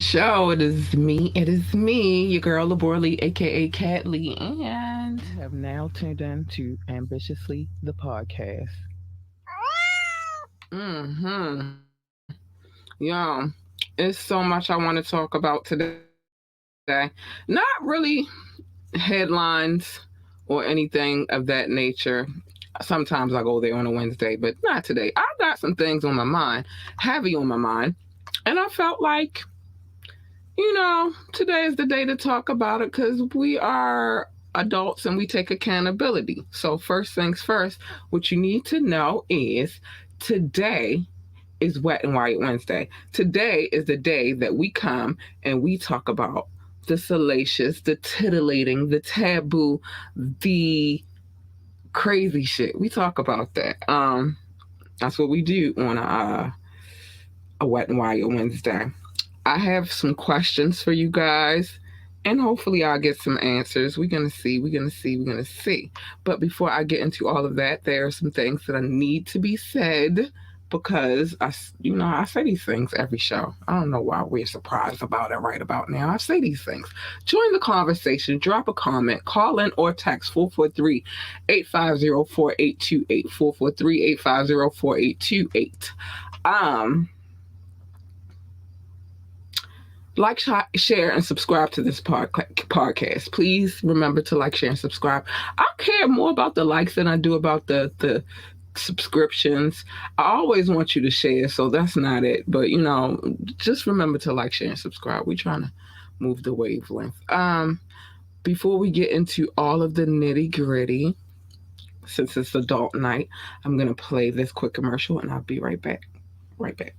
show. It is me, your girl Labor Lee, aka Cat Lee, and You have now tuned in to Ambitiously the podcast. yeah, it's so much I want to talk about today. Not really headlines or anything of that nature. Sometimes I go there on a Wednesday, but not today. I got some things on my mind, heavy on my mind, and I felt like today is the day to talk about it because we are adults and we take accountability. So, first things first, what you need to know is today is Wet and Wild Wednesday. Today is the day that we come and we talk about the salacious, the titillating, the taboo, the crazy shit. We talk about that. That's what we do on a Wet and Wild Wednesday. I have some questions for you guys, and hopefully, I'll get some answers. We're going to see. We're going to see. We're going to see. But before I get into all of that, there are some things that I need to be said because I say these things every show. I don't know why we're surprised about it right about now. I say these things. Join the conversation, drop a comment, call in or text 443-850-4828, 443-850-4828. Um, like, share, and subscribe to this podcast. Please remember to like, share, and subscribe. I care more about the likes than I do about the subscriptions. I always want you to share, so that's not it. But just remember to like, share, and subscribe. We're trying to move the wavelength. Before we get into all of the nitty gritty, since it's adult night, I'm gonna play this quick commercial, and I'll be right back. Right back.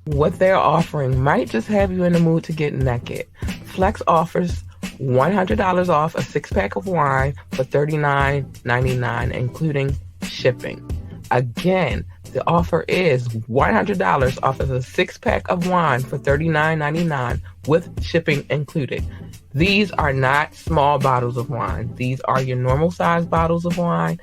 What they're offering might just have you in the mood to get naked. Flex offers $100 off a six-pack of wine for $39.99, including shipping. Again, the offer is $100 off of a six-pack of wine for $39.99 with shipping included. These are not small bottles of wine. These are your normal size bottles of wine,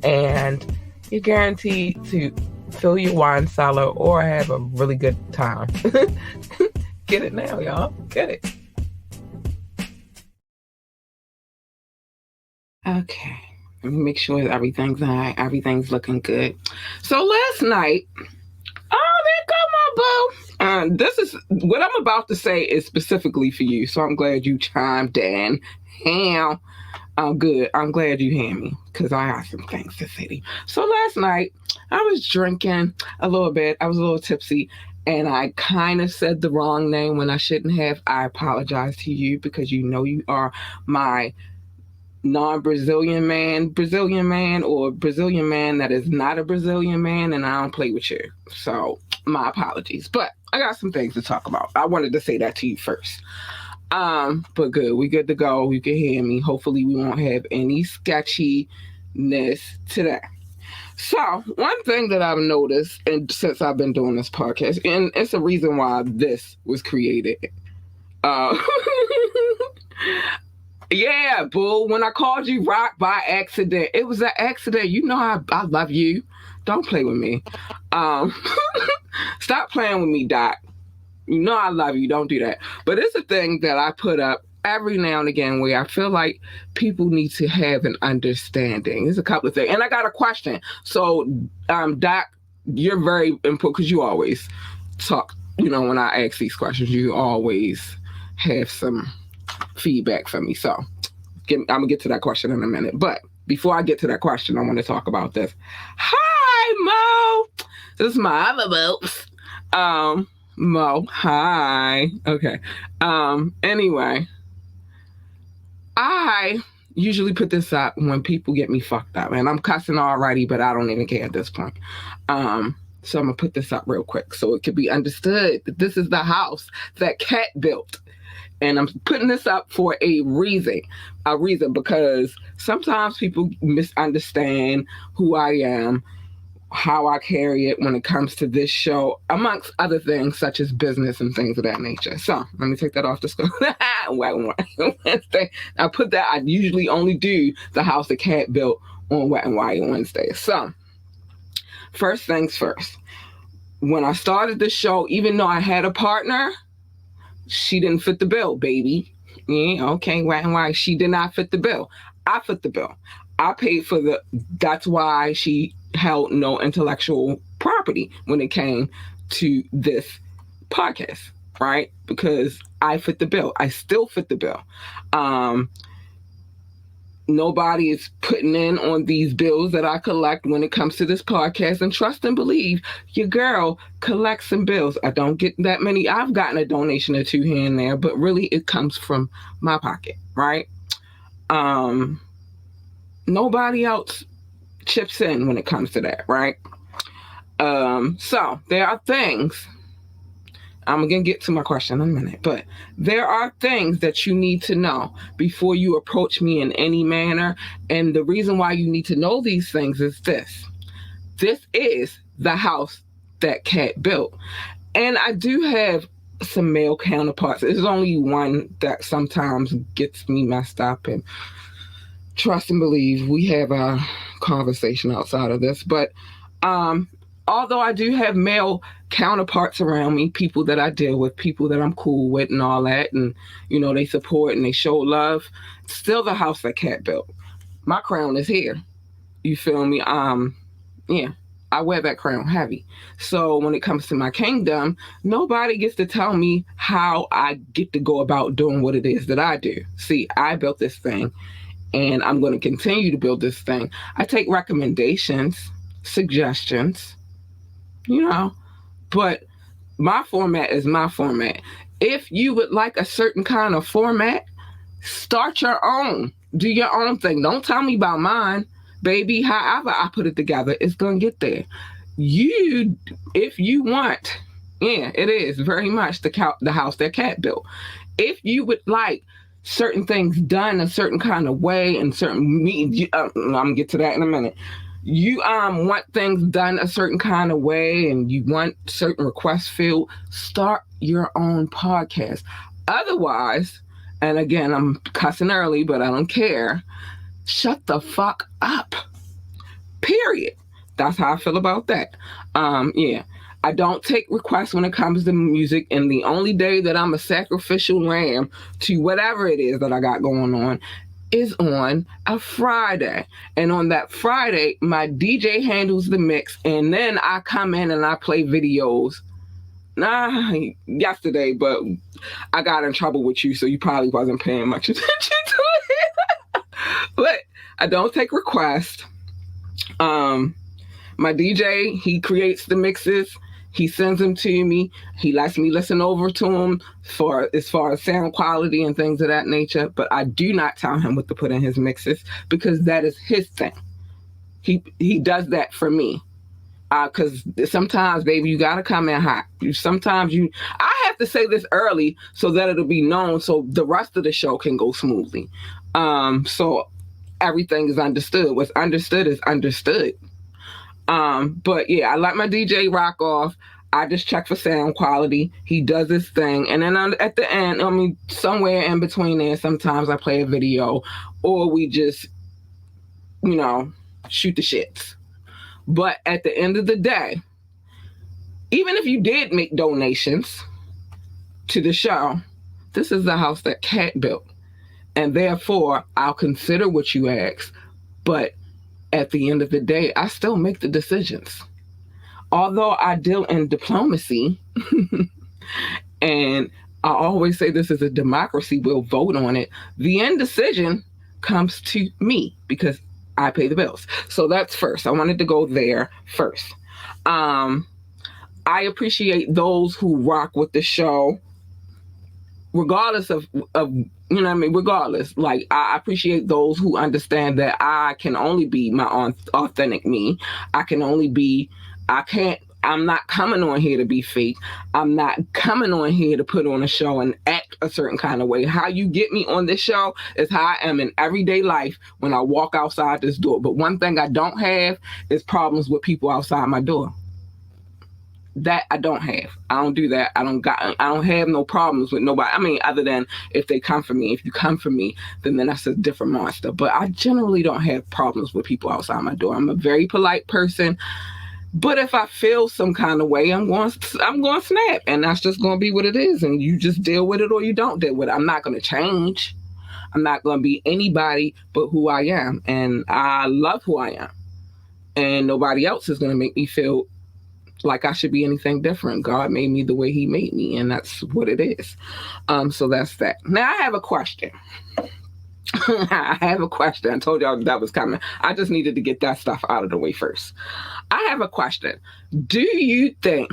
and you're guaranteed to fill your wine cellar or have a really good time. Get it now, y'all. Get it. Okay. Let me make sure everything's all right. Everything's looking good. So last night, there go my boo. This is what I'm about to say is specifically for you. So I'm glad you chimed in. Ham. Good. I'm glad you hear me because I got some things to say to you. So last night, I was drinking a little bit. I was a little tipsy, and I kind of said the wrong name when I shouldn't have. I apologize to you because you are my non-Brazilian man, or Brazilian man that is not a Brazilian man, and I don't play with you. So my apologies. But I got some things to talk about. I wanted to say that to you first. But good. We good to go. You can hear me. Hopefully we won't have any sketchiness today. So one thing that I've noticed, and since I've been doing this podcast, and it's a reason why this was created. Uh, yeah, boo. When I called you Rock by accident, it was an accident. You know I love you. Don't play with me. Um, Stop playing with me, Doc. You know I love you. Don't do that. But it's a thing that I put up every now and again where I feel like people need to have an understanding. There's a couple of things. And I got a question. So, Doc, you're very important because you always talk, when I ask these questions, you always have some feedback for me. So I'm going to get to that question in a minute. But before I get to that question, I want to talk about this. Hi, Mo. This is my other boops. Mo, hi. Okay. Anyway, I usually put this up when people get me fucked up, and I'm cussing already, but I don't even care at this point. So I'm gonna put this up real quick so it can be understood that this is the house that Cat built, and I'm putting this up for a reason. Because sometimes people misunderstand who I am, how I carry it when it comes to this show, amongst other things such as business and things of that nature. So let me take that off the screen. Wednesday. I put that. I usually only do the house that Cat built on Wet and Wild Wednesday. So first things first. When I started the show, even though I had a partner, She didn't fit the bill, baby. Yeah, okay, why? She did not fit the bill. I fit the bill. I paid for the. That's why she held no intellectual property when it came to this podcast, right? Because I fit the bill. I still fit the bill. Um, Nobody is putting in on these bills that I collect when it comes to this podcast. And trust and believe, your girl collects some bills. I don't get that many. I've gotten a donation or two here and there, but really it comes from my pocket, right? Um, Nobody else chips in when it comes to that, right? So there are things. I'm going to get to my question in a minute, but there are things that you need to know before you approach me in any manner. And the reason why you need to know these things is this. This is the house that Cat built. And I do have some male counterparts. There's only one that sometimes gets me messed up. And trust and believe, we have a conversation outside of this. But although I do have male counterparts around me, people that I deal with, people that I'm cool with and all that, and, you know, they support and they show love, still the house that Cat built. My crown is here. You feel me? Yeah, I wear that crown heavy. So when it comes to my kingdom, nobody gets to tell me how I get to go about doing what it is that I do. See, I built this thing and I'm going to continue to build this thing. I take recommendations, suggestions, you know, but my format is my format. If you would like a certain kind of format, start your own. Do your own thing. Don't tell me about mine, baby. However I put it together, it's going to get there. If you want, yeah, it is very much the house that Cat built. If you would like certain things done a certain kind of way and certain I'm going to get to that in a minute. You want things done a certain kind of way and you want certain requests filled, start your own podcast. Otherwise, and again, I'm cussing early, but I don't care, shut the fuck up. Period. That's how I feel about that. Yeah. I don't take requests when it comes to music, and the only day that I'm a sacrificial lamb to whatever it is that I got going on is on a Friday. And on that Friday, my DJ handles the mix, and then I come in and I play videos. Yesterday, but I got in trouble with you, so you probably wasn't paying much attention to it. But I don't take requests. My DJ, he creates the mixes. He sends them to me. He lets me listen over to them as far as sound quality and things of that nature. But I do not tell him what to put in his mixes because that is his thing. He does that for me. Because sometimes, baby, you got to come in hot. I have to say this early so that it'll be known so the rest of the show can go smoothly. So everything is understood. What's understood is understood. But yeah, I let my DJ rock off. I just check for sound quality. He does his thing. And then at the end, somewhere in between there, sometimes I play a video or we just, shoot the shits. But at the end of the day, even if you did make donations to the show, this is the house that Cat built. And therefore, I'll consider what you ask. But at the end of the day, I still make the decisions. Although I deal in diplomacy, and I always say this is a democracy, we'll vote on it, the end decision comes to me because I pay the bills. So that's first. I wanted to go there first. I appreciate those who rock with the show, regardless of regardless. Like, I appreciate those who understand that I can only be my own authentic me. I'm not coming on here to be fake. I'm not coming on here to put on a show and act a certain kind of way. How you get me on this show is how I am in everyday life when I walk outside this door. But one thing I don't have is problems with people outside my door. That I don't have. I don't do that. I don't have no problems with nobody. Other than if they come for me. If you come for me, then that's a different monster. But I generally don't have problems with people outside my door. I'm a very polite person. But if I feel some kind of way, I'm going to snap, and that's just going to be what it is. And you just deal with it or you don't deal with it. I'm not going to change. I'm not going to be anybody but who I am, and I love who I am. And nobody else is going to make me feel like I should be anything different. God made me the way He made me, and that's what it is. So that's that. Now I have a question. I have a question. I told y'all that was coming. I just needed to get that stuff out of the way first. I have a question. Do you think?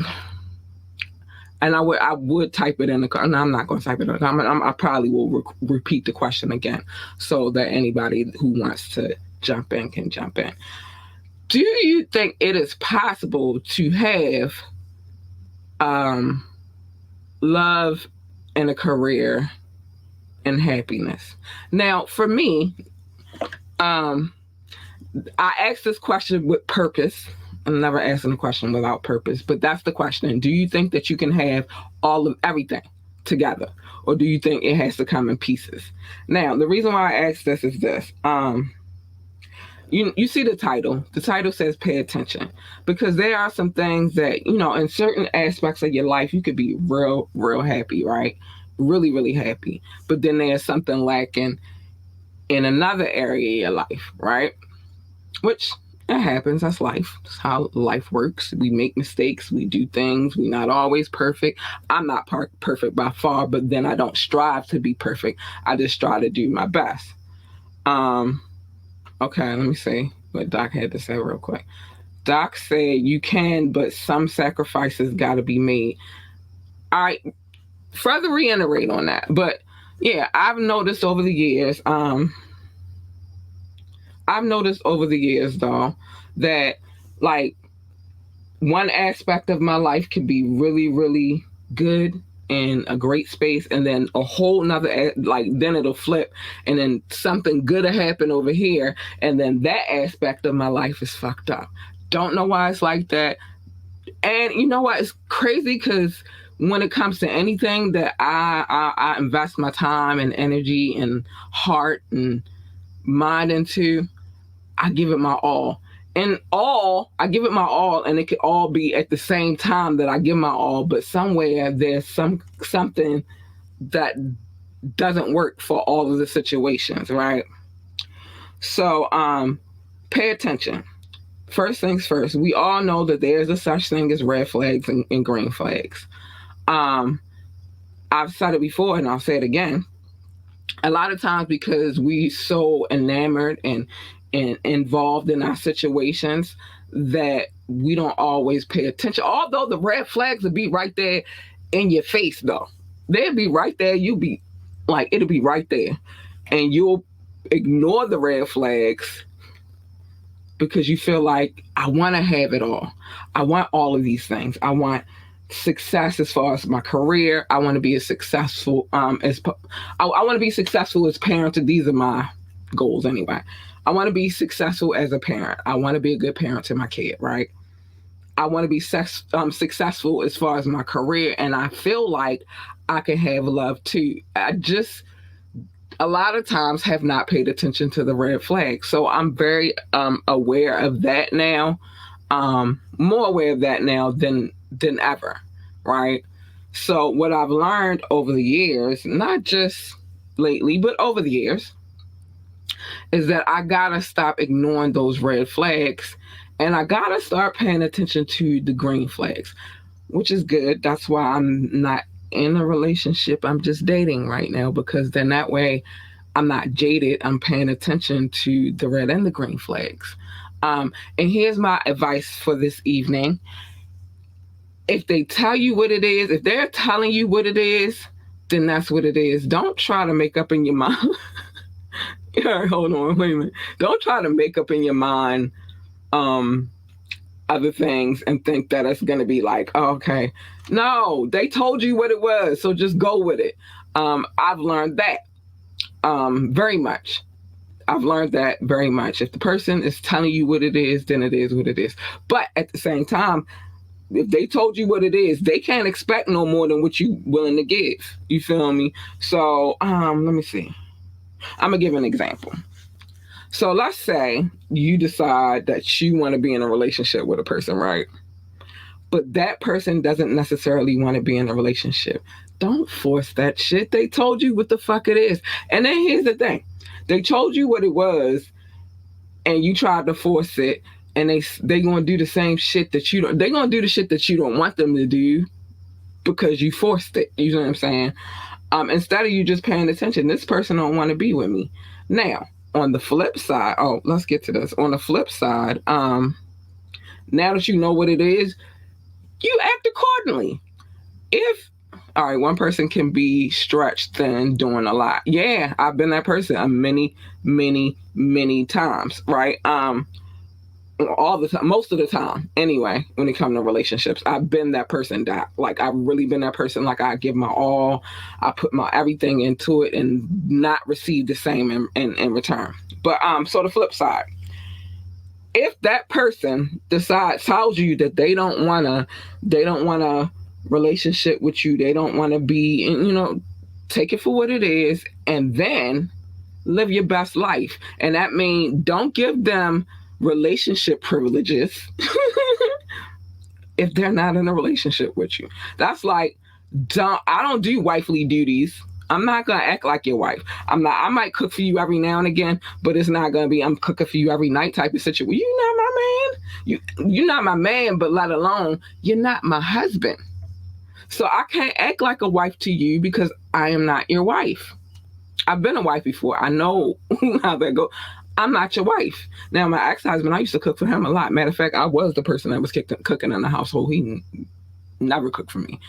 And I would type it in the. No, I'm not going to type it in the comment. I probably will repeat the question again, so that anybody who wants to jump in can jump in. Do you think it is possible to have love and a career and happiness? Now, for me, I asked this question with purpose. I'm never asking a question without purpose, but that's the question. Do you think that you can have all of everything together, or do you think it has to come in pieces? Now, the reason why I asked this is this. You see the title. The title says pay attention, because there are some things that, in certain aspects of your life, you could be real, real happy, right? Really, really happy. But then there's something lacking in another area of your life, right? Which it happens. That's life. That's how life works. We make mistakes. We do things. We're not always perfect. I'm not perfect by far, but then I don't strive to be perfect. I just try to do my best. Okay, let me see what Doc had to say real quick. Doc said you can, but some sacrifices got to be made. All right, further reiterate on that. But yeah, I've noticed over the years, though, that like one aspect of my life can be really, really good in a great space, and then a whole nother, like, then it'll flip, and then something good will happen over here, and then that aspect of my life is fucked up. Don't know why it's like that. And you know what? It's crazy, because when it comes to anything that I invest my time and energy and heart and mind into, I give it my all. And I give it my all, and it could all be at the same time that I give my all, but somewhere there's something that doesn't work for all of the situations, right? So pay attention. First things first, we all know that there's a such thing as red flags and green flags. I've said it before, and I'll say it again. A lot of times, because we so enamored and involved in our situations, that we don't always pay attention. Although the red flags will be right there in your face, though. They'll be right there. You'll be like, it'll be right there. And you'll ignore the red flags because you feel like, I want to have it all. I want all of these things. I want success as far as my career. I want to be as successful I want to be successful as parents. These are my goals anyway. I want to be successful as a parent. I want to be a good parent to my kid, right? I want to be successful as far as my career, and I feel like I can have love too. I just, a lot of times, have not paid attention to the red flags. So I'm very aware of that now, more aware of that now than ever, right? So what I've learned over the years, not just lately, but over the years, is that I gotta stop ignoring those red flags, and I gotta start paying attention to the green flags, which is good. That's why I'm not in a relationship. I'm just dating right now, because then that way I'm not jaded. I'm paying attention to the red and the green flags. And here's my advice for this evening. If they tell you what it is, if they're telling you what it is, then that's what it is. Don't try to make up in your mind. Hold on, wait a minute. Don't try to make up in your mind other things and think that it's going to be like, oh, okay. No, they told you what it was, so just go with it. I've learned that very much. I've learned that very much. If the person is telling you what it is, then it is what it is. But at the same time, if they told you what it is, they can't expect no more than what you willing to give. You feel me? So let me see. I'm going to give an example. So let's say you decide that you want to be in a relationship with a person, right? But that person doesn't necessarily want to be in a relationship. Don't force that shit. They told you what the fuck it is. And then here's the thing. They told you what it was and you tried to force it, and they going to do the same shit that you don't. They going to do the shit that you don't want them to do because you forced it. You know what I'm saying? Instead of you just paying attention, this person don't want to be with me. Now, on the flip side, let's get to this. On the flip side, now that you know what it is, you act accordingly. If all right, one person can be stretched thin doing a lot. Yeah, I've been that person many times, right? All the time, most of the time, anyway. When it comes to relationships, I've been that person that, like, I've really been that person. Like, I give my all, I put my everything into it, and not receive the same in return. But so the flip side, if that person tells you that they don't wanna relationship with you, they don't want to be, take it for what it is, and then live your best life. And that means don't give them relationship privileges if they're not in a relationship with you. That's like, I don't do wifely duties. I'm not gonna act like your wife. I might cook for you every now and again, but it's not gonna be I'm cooking for you every night type of situation. You're not my man. You're not my man, but let alone you're not my husband. So I can't act like a wife to you because I am not your wife. I've been a wife before. I know how that goes. I'm not your wife. Now, my ex-husband, I used to cook for him a lot. Matter of fact, I was the person that was cooking in the household. He never cooked for me.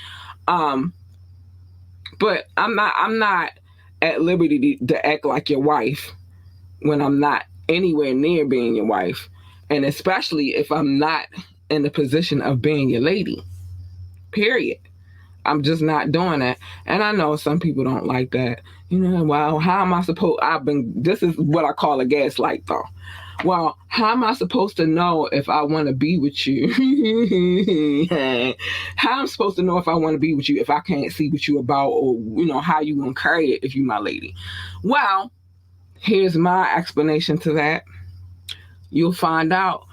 But I'm not at liberty to act like your wife when I'm not anywhere near being your wife. And especially if I'm not in the position of being your lady. Period. I'm just not doing that. And I know some people don't like that. Well, how am I supposed, this is what I call a gaslight though. Well, how am I supposed to know if I want to be with you? How am I supposed to know if I want to be with you if I can't see what you about, or, how you going to carry it if you my lady? Well, here's my explanation to that. You'll find out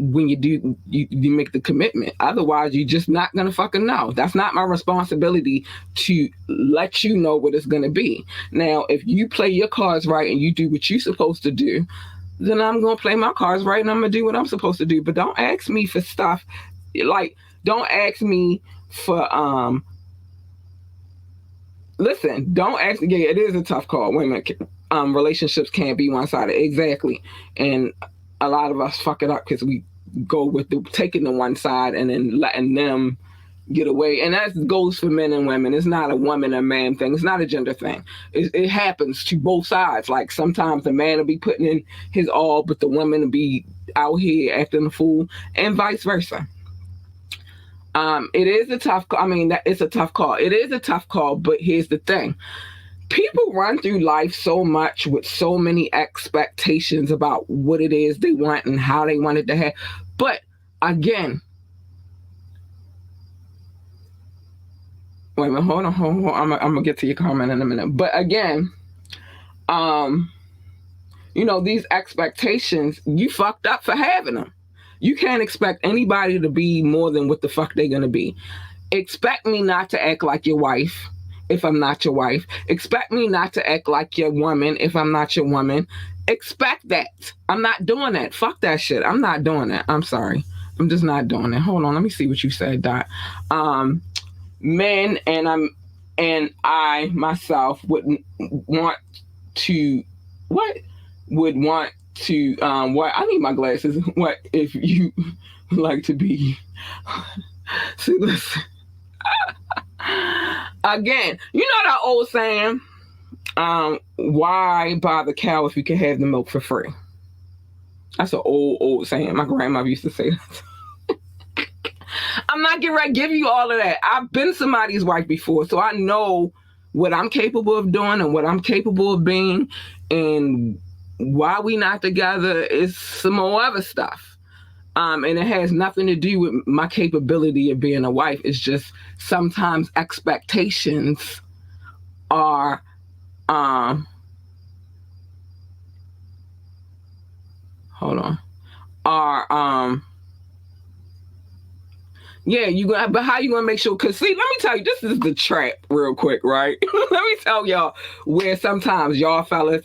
when you make the commitment. Otherwise, you're just not gonna fucking know. That's not my responsibility to let you know what it's gonna be. Now, if you play your cards right and you do what you're supposed to do, then I'm gonna play my cards right and I'm gonna do what I'm supposed to do. But don't ask me for stuff. Like, don't ask me for listen, don't ask. Yeah, it is a tough call. Women, relationships can't be one-sided. Exactly. And a lot of us fuck it up because we go with taking the one side and then letting them get away. And that goes for men and women. It's not a woman or man thing. It's not a gender thing. It happens to both sides. Like, sometimes the man will be putting in his all, but the woman will be out here acting a fool, and vice versa. It is a tough call. I mean, it's a tough call. It is a tough call, but here's the thing. People run through life so much with so many expectations about what it is they want and how they want it to have. But again, wait a minute, hold on. I'm gonna get to your comment in a minute. But again, these expectations, you fucked up for having them. You can't expect anybody to be more than what the fuck they're gonna be. Expect me not to act like your wife if I'm not your wife. Expect me not to act like your woman if I'm not your woman. Expect that. I'm not doing that. Fuck that shit. I'm not doing that. I'm sorry. I'm just not doing it. Hold on. Let me see what you said, Dot. Men and I myself would want to what I need my glasses. What if you like to be see, listen. Again, you know that old saying, why buy the cow if you can have the milk for free? That's an old saying. My grandmother used to say that. I'm not getting ready to give you all of that. I've been somebody's wife before, so I know what I'm capable of doing and what I'm capable of being, and why we not together is some more other stuff. And it has nothing to do with my capability of being a wife. It's just sometimes expectations are hold on, are yeah, you gonna, but how you gonna make sure? Cause see, let me tell you, this is the trap, real quick, right? Let me tell y'all where sometimes y'all fellas,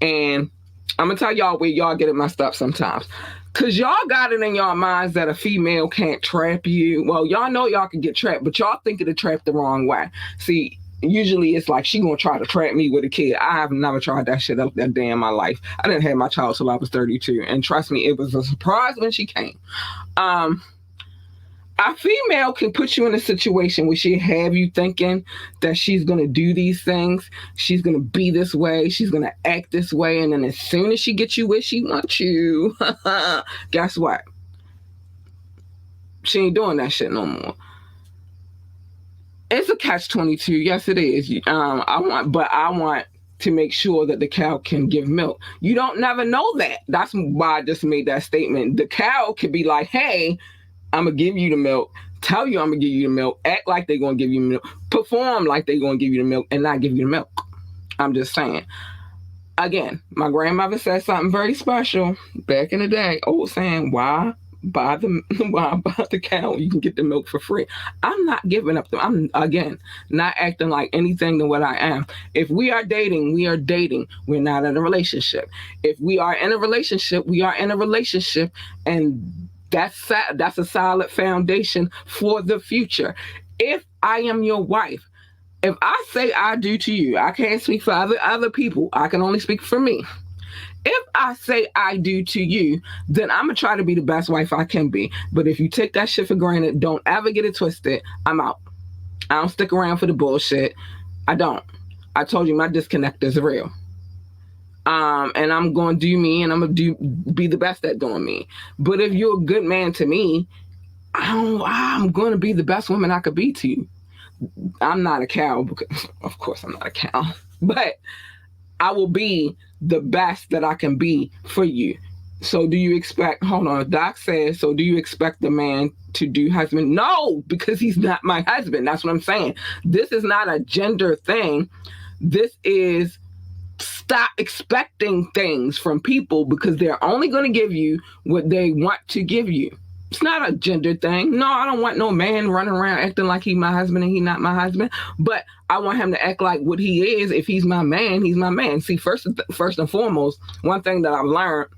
and I'm gonna tell y'all where y'all get it messed up sometimes. Cause y'all got it in y'all minds that a female can't trap you. Well, y'all know y'all can get trapped, but y'all think of the trap the wrong way. See, usually it's like she gonna try to trap me with a kid. I have never tried that shit up that day in my life. I didn't have my child till I was 32, and trust me, it was a surprise when she came. Um, a female can put you in a situation where she have you thinking that she's gonna do these things, she's gonna be this way, she's gonna act this way, and then as soon as she gets you where she wants you, guess what? She ain't doing that shit no more. It's a catch-22. Yes, it is. I want to make sure that the cow can give milk. You don't never know that. That's why I just made that statement. The cow could be like, hey, I'm gonna give you the milk, tell you I'm gonna give you the milk, act like they're gonna give you milk, perform like they're gonna give you the milk, and not give you the milk. I'm just saying. Again, my grandmother said something very special back in the day. Oh, saying, why buy the cow? You can get the milk for free. I'm not giving up. I'm, again, not acting like anything than what I am. If we are dating, we are dating. We're not in a relationship. If we are in a relationship, we are in a relationship, and that's a solid foundation for the future. If I am your wife, if I say I do to you, I can't speak for other people. I can only speak for me. If I say I do to you, then I'm gonna try to be the best wife I can be. But if you take that shit for granted, don't ever get it twisted. I'm out. I don't stick around for the bullshit. I don't. I told you my disconnect is real. And I'm gonna do me, and I'm gonna be the best at doing me. But if you're a good man to me, I'm gonna be the best woman I could be to you. I'm not a cow, because of course I'm not a cow, but I will be the best that I can be for you. So do you expect, hold on, Doc says, so do you expect the man to do husband? No, because he's not my husband. That's what I'm saying. This is not a gender thing. This is stop expecting things from people because they're only going to give you what they want to give you. It's not a gender thing. No, I don't want no man running around acting like he's my husband and he's not my husband. But I want him to act like what he is. If he's my man, he's my man. See, first and foremost, one thing that I've learned,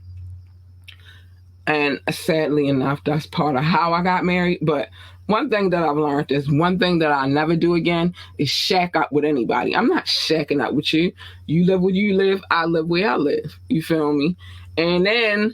and sadly enough, that's part of how I got married. But one thing that I've learned is one thing that I'll never do again is shack up with anybody. I'm not shacking up with you. You live where you live. I live where I live. You feel me? And then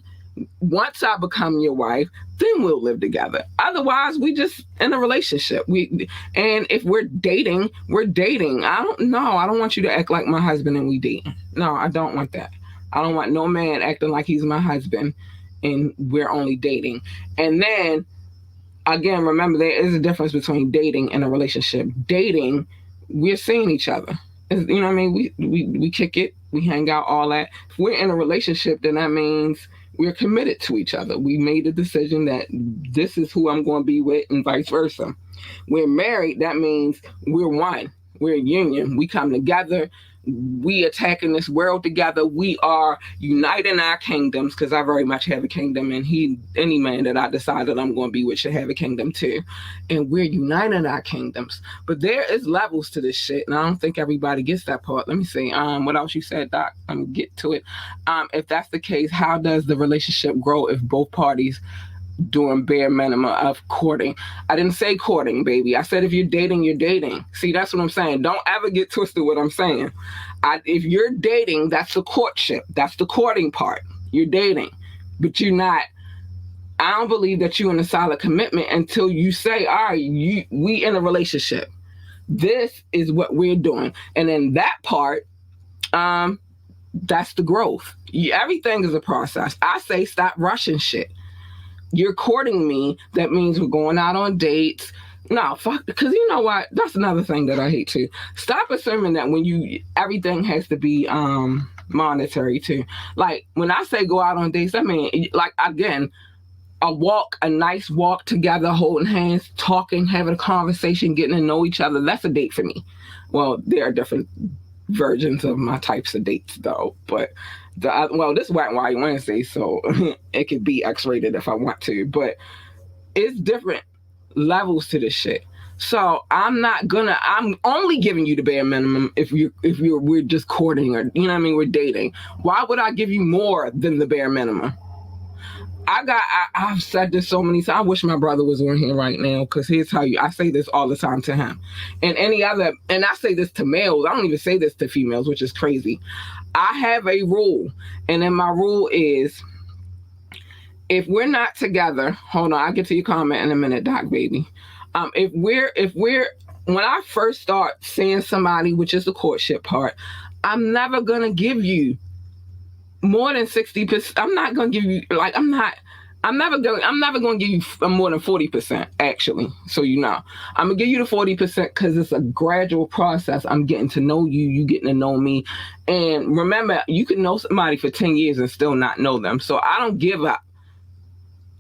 once I become your wife, then we'll live together. Otherwise, we just in a relationship. And if we're dating, we're dating. I don't want you to act like my husband and we dating. No, I don't want that. I don't want no man acting like he's my husband and we're only dating. And then again, remember there is a difference between dating and a relationship. Dating, we're seeing each other. You know what I mean? We kick it, we hang out, all that. If we're in a relationship, then that means we're committed to each other. We made a decision that this is who I'm going to be with and vice versa. We're married, that means we're one. We're a union. We come together. We attacking this world together. We are uniting our kingdoms because I very much have a kingdom, and any man that I decided I'm going to be with should have a kingdom too. And we're uniting our kingdoms. But there is levels to this shit, and I don't think everybody gets that part. Let me see. What else you said, Doc? Let me get to it. If that's the case, how does the relationship grow if both parties doing bare minimum of courting? I didn't say courting, baby. I said if you're dating, you're dating. See, that's what I'm saying. Don't ever get twisted what I'm saying. If you're dating, that's the courtship. That's the courting part. You're dating, but you're not. I don't believe that you're in a solid commitment until you say, all right, we in a relationship. This is what we're doing. And in that part, that's the growth. Everything is a process. I say stop rushing shit. You're courting me, that means we're going out on dates. No, fuck, because you know what? That's another thing that I hate too. Stop assuming that everything has to be monetary too. Like when I say go out on dates, I mean, like again, a nice walk together, holding hands, talking, having a conversation, getting to know each other. That's a date for me. Well, there are different versions of my types of dates though, but Well, this is Wet and Wild Wednesday, so it could be X-rated if I want to, but it's different levels to this shit. So I'm only giving you the bare minimum if we're just courting, or you know what I mean, we're dating. Why would I give you more than the bare minimum? I've said this so many times. I wish my brother was on here right now, because here's how I say this all the time to him. And I say this to males. I don't even say this to females, which is crazy. I have a rule, and then my rule is, if we're not together, hold on, I'll get to your comment in a minute, Doc baby. If we're when I first start seeing somebody, which is the courtship part, I'm never gonna give you more than 60%. I'm not gonna give you I'm never gonna give you more than 40%, actually. So I'm gonna give you the 40% because it's a gradual process. I'm getting to know you, you getting to know me. And remember, you can know somebody for 10 years and still not know them. So I don't give up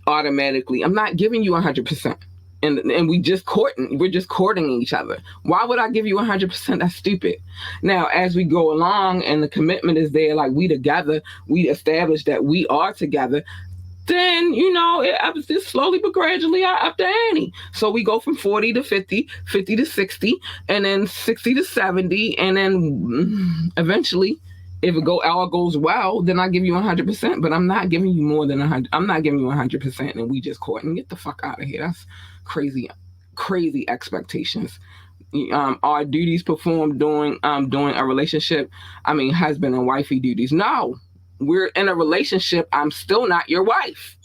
automatically. I'm not giving you 100%. And we're just courting each other. Why would I give you 100%? That's stupid. Now, as we go along and the commitment is there, like we together, we establish that we are together, then, it just slowly but gradually I up the ante. So we go from 40 to 50, 50 to 60, and then 60 to 70, and then eventually, if all goes well, then I give you 100%, but I'm not giving you more than 100. I'm not giving you 100%, and we just courting. Get the fuck out of here. That's crazy, crazy expectations. Our duties performed during a relationship. I mean, husband and wifey duties. No, we're in a relationship. I'm still not your wife.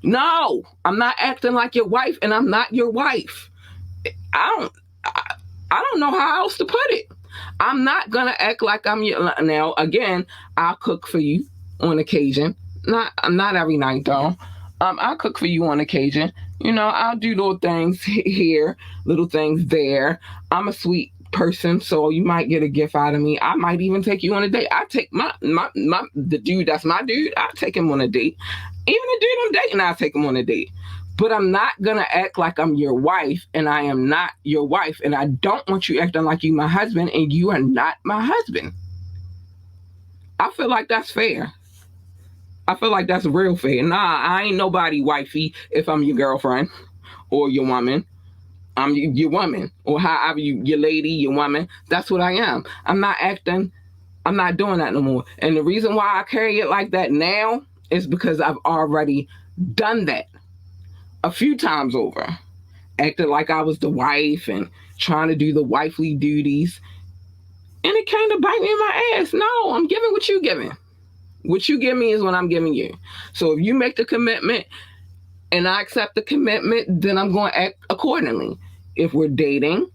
No, I'm not acting like your wife, and I'm not your wife. I don't know how else to put it. I'm not gonna act like I'm your. Now, again, I'll cook for you on occasion. Not every night though. I'll cook for you on occasion. I'll do little things here, little things there. I'm a sweet person, so you might get a gift out of me. I might even take you on a date. I take the dude that's my dude. I'll take him on a date. Even the dude I'm dating, I'll take him on a date. But I'm not gonna act like I'm your wife, and I am not your wife, and I don't want you acting like you my husband, and you are not my husband. I feel like that's fair. I feel like that's real fair. Nah, I ain't nobody wifey if I'm your girlfriend or your woman. I'm your woman, or however your lady, your woman. That's what I am. I'm not doing that no more. And the reason why I carry it like that now is because I've already done that a few times over. Acted like I was the wife and trying to do the wifely duties. And it came to bite me in my ass. No, I'm giving what you giving. What you give me is what I'm giving you. So if you make the commitment and I accept the commitment, then I'm going to act accordingly. If we're dating,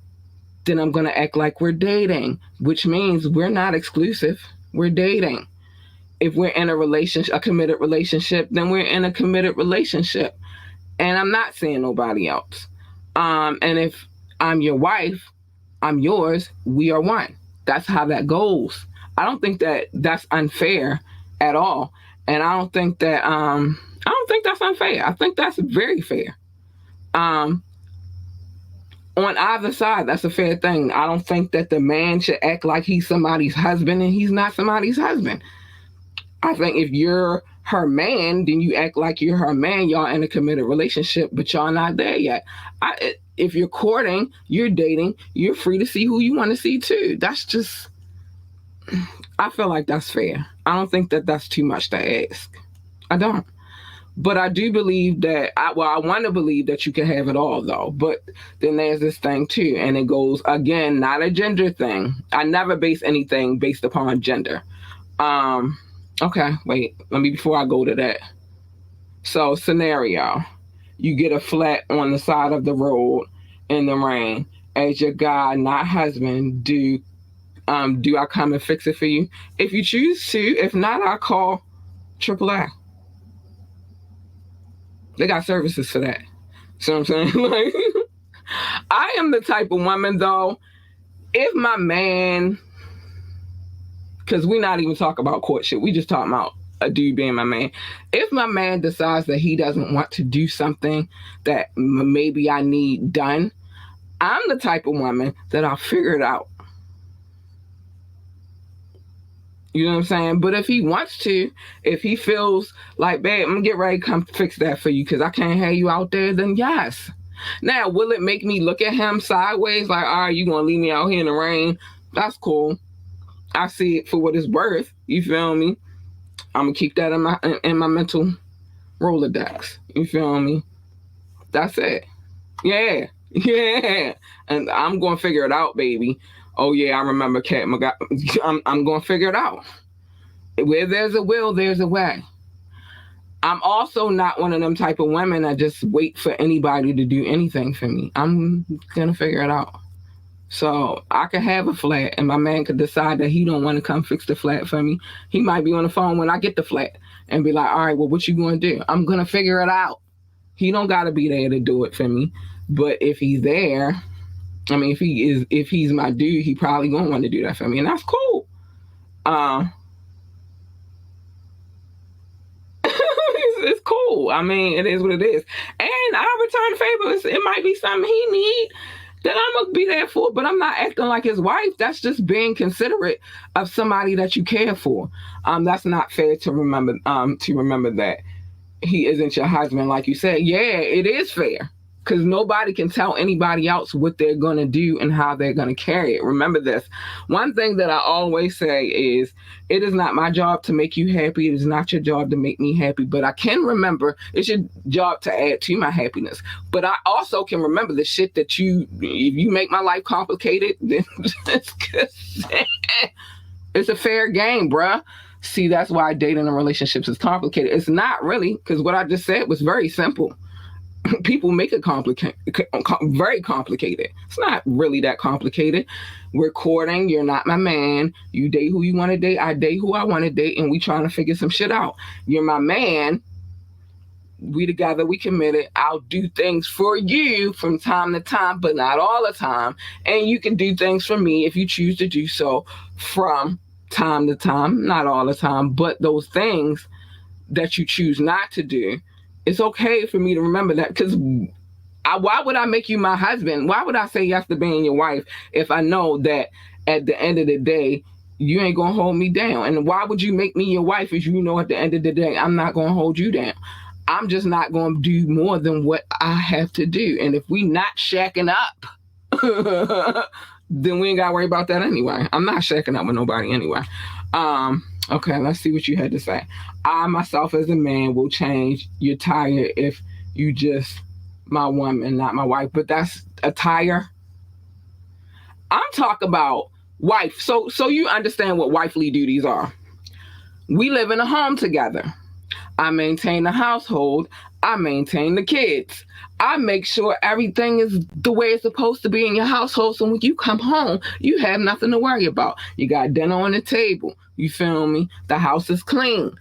then I'm going to act like we're dating, which means we're not exclusive. We're dating. If we're in a committed relationship, then we're in a committed relationship. And I'm not seeing nobody else. And if I'm your wife, I'm yours, we are one. That's how that goes. I don't think that that's unfair at all. And I don't think that's unfair. I think that's very fair. On either side, that's a fair thing. I don't think that the man should act like he's somebody's husband and he's not somebody's husband. I think if you're her man, then you act like you're her man. Y'all in a committed relationship, but y'all not there yet. If you're courting, you're dating, you're free to see who you want to see too. I feel like that's fair. I don't think that that's too much to ask. I don't. But I do believe that, I want to believe that you can have it all, though. But then there's this thing, too. And it goes, again, not a gender thing. I never base anything based upon gender. Okay, wait. Before I go to that. So, scenario. You get a flat on the side of the road in the rain. As your guy, not husband, do I come and fix it for you? If you choose to. If not, I'll call AAA. They got services for that. See what I'm saying? Like, I am the type of woman, though, if my man, because we're not even talking about courtship, we just talking about a dude being my man. If my man decides that he doesn't want to do something that maybe I need done, I'm the type of woman that I'll figure it out. You know what I'm saying? But if he wants to, if he feels like, babe, I'm gonna get ready to come fix that for you because I can't have you out there, then yes. Now, will it make me look at him sideways like, all right, you gonna leave me out here in the rain? That's cool. I see it for what it's worth. You feel me? I'm gonna keep that in my mental Rolodex. You feel me? That's it. Yeah, yeah. And I'm gonna figure it out, baby. Oh yeah, I remember Cat. I'm gonna figure it out. Where there's a will, there's a way. I'm also not one of them type of women that just wait for anybody to do anything for me. I'm gonna figure it out. So I could have a flat and my man could decide that he don't want to come fix the flat for me. He might be on the phone when I get the flat and be like, all right, well, what you gonna do? I'm gonna figure it out. He don't gotta be there to do it for me. But if he's there, I mean, if he's my dude, he probably gonna want to do that for me, and that's cool. It's cool. I mean, it is what it is. And I return favors. It might be something he need that I'm gonna be there for, but I'm not acting like his wife. That's just being considerate of somebody that you care for. That's not fair to remember. To remember that he isn't your husband, like you said. Yeah, it is fair because nobody can tell anybody else what they're going to do and how they're going to carry it. Remember this. One thing that I always say is, it is not my job to make you happy. It is not your job to make me happy. But I can remember it's your job to add to my happiness. But I also can remember the shit that if you make my life complicated, then it's a fair game, bruh. See, that's why dating and relationships is complicated. It's not really, because what I just said was very simple. People make it very complicated. It's not really that complicated. We're courting. You're not my man. You date who you want to date. I date who I want to date, and we trying to figure some shit out. You're my man. We together. We committed. I'll do things for you from time to time, but not all the time. And you can do things for me if you choose to do so from time to time, not all the time, but those things that you choose not to do, it's okay for me to remember that, because why would I make you my husband? Why would I say yes to being your wife if I know that at the end of the day, you ain't going to hold me down? And why would you make me your wife if you know at the end of the day, I'm not going to hold you down? I'm just not going to do more than what I have to do. And if we not shacking up, then we ain't got to worry about that anyway. I'm not shacking up with nobody anyway. Okay, let's see what you had to say. I, myself, as a man, will change your tire if you just my woman, not my wife. But that's a tire. I'm talking about wife. So you understand what wifely duties are. We live in a home together. I maintain the household. I maintain the kids. I make sure everything is the way it's supposed to be in your household. So when you come home, you have nothing to worry about. You got dinner on the table. You feel me? The house is clean.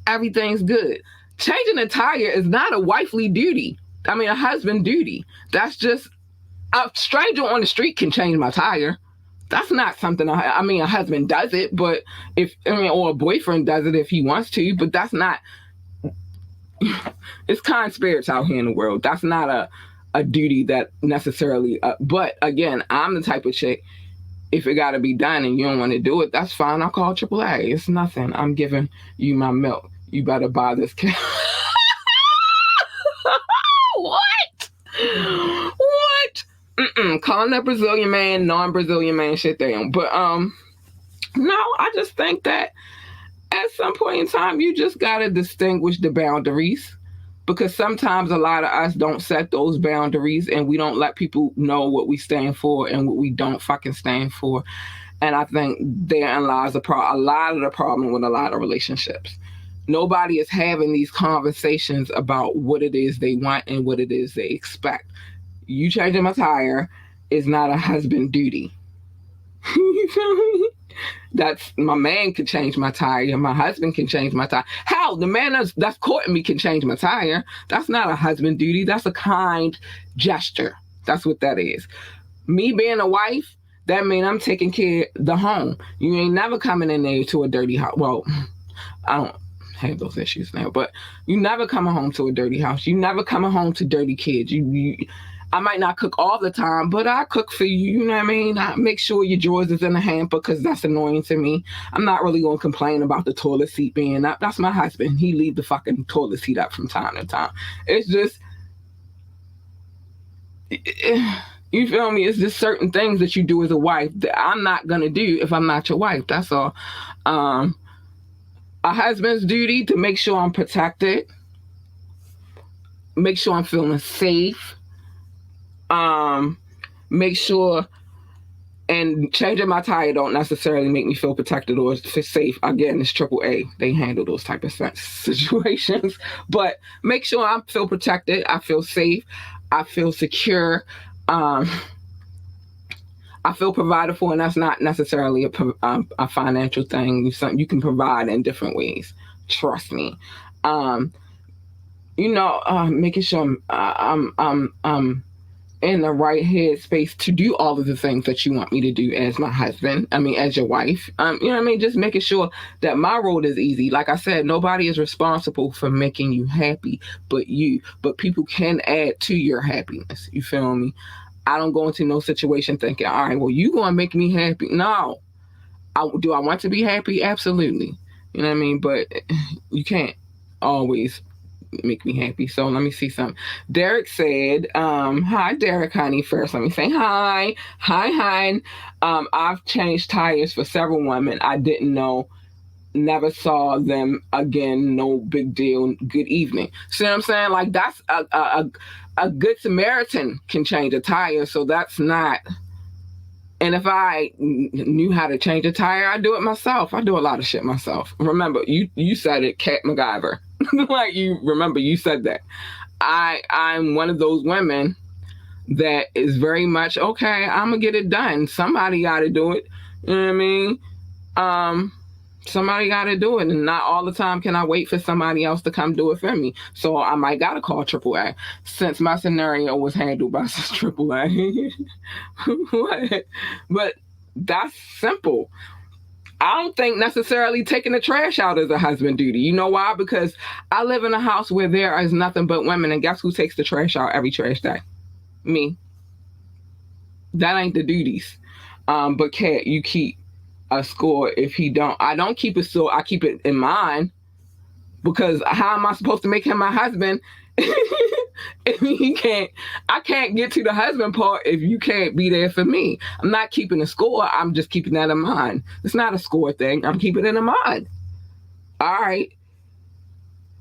Everything's good. Changing a tire is not a wifely duty. I mean, a husband duty. That's just a stranger on the street can change my tire. That's not something I mean, a husband does it, but or a boyfriend does it if he wants to, but that's not. It's kind spirits out here in the world. That's not a duty that necessarily. But again, I'm the type of chick. If it got to be done and you don't want to do it, that's fine. I'll call AAA. It's nothing. I'm giving you my milk. You better buy this cat. What? What? Calling that Brazilian man, non-Brazilian man shit down. But no, I just think that at some point in time, you just gotta distinguish the boundaries, because sometimes a lot of us don't set those boundaries and we don't let people know what we stand for and what we don't fucking stand for. And I think therein lies a lot of the problem with a lot of relationships. Nobody is having these conversations about what it is they want and what it is they expect. You changing my tire is not a husband duty. You feel me? That's my man can change my tire. My husband can change my tire. Hell, the man that's courting me can change my tire. That's not a husband duty. That's a kind gesture. That's what that is. Me being a wife, that means I'm taking care of the home. You ain't never coming in there to a dirty house. Well, I don't have those issues now, but you never coming home to a dirty house. You never coming home to dirty kids. I might not cook all the time, but I cook for you. You know what I mean? I make sure your drawers is in the hamper because that's annoying to me. I'm not really going to complain about the toilet seat being up. That's my husband. He leave the fucking toilet seat up from time to time. It's just, you feel me? It's just certain things that you do as a wife that I'm not going to do if I'm not your wife. That's all. A husband's duty to make sure I'm protected, make sure I'm feeling safe, make sure, and changing my tire don't necessarily make me feel protected or safe. Again, it's AAA. They handle those type of situations. But make sure I feel protected, I feel safe, I feel secure, I feel provided for, and that's not necessarily a financial thing. You can provide in different ways. Trust me. Making sure I'm in the right headspace to do all of the things that you want me to do as my husband. I mean, as your wife. You know what I mean? Just making sure that my road is easy. Like I said, nobody is responsible for making you happy but you. But people can add to your happiness. You feel me? I don't go into no situation thinking, all right, well, you going to make me happy. No. Do I want to be happy? Absolutely. You know what I mean? But you can't always make me happy. So let me see something. Derek said, hi, Derek, honey. First, let me say hi. Hi. I've changed tires for several women I didn't know. Never saw them again. No big deal. Good evening. See what I'm saying? Like, that's a good Samaritan can change a tire, so that's not. And if I knew how to change a tire, I'd do it myself. I do a lot of shit myself. Remember, you said it, Cat MacGyver. Like, you said that. I'm one of those women that is very much, okay, I'm going to get it done. Somebody got to do it. You know what I mean? Somebody got to do it, and not all the time can I wait for somebody else to come do it for me. So I might got to call AAA, since my scenario was handled by AAA. But that's simple. I don't think necessarily taking the trash out is a husband duty. You know why? Because I live in a house where there is nothing but women, and guess who takes the trash out every trash day? Me. That ain't the duties. But Kat, you keep a score. If he don't, I don't keep it, so I keep it in mind, because how am I supposed to make him my husband if I can't get to the husband part if you can't be there for me? I'm not keeping a score, I'm just keeping that in mind. It's not a score thing, I'm keeping it in mind. All right.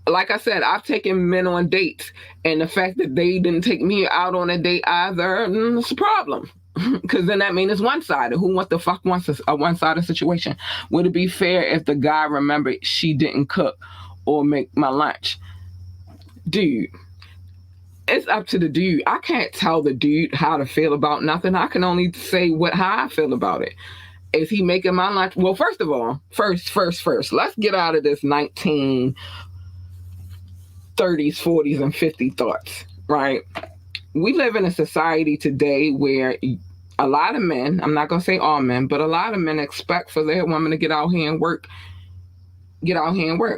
Like I said, I've taken men on dates, and the fact that they didn't take me out on a date either, it's a problem. Because then that means it's one-sided. What the fuck wants a one-sided situation? Would it be fair if the guy remembered she didn't cook or make my lunch? Dude, it's up to the dude. I can't tell the dude how to feel about nothing. I can only say how I feel about it. Is he making my lunch? Well, first of all, first, let's get out of this 1930s, 40s, and 50s thoughts, right? We live in a society today where a lot of men, I'm not going to say all men, but a lot of men expect for their woman to get out here and work,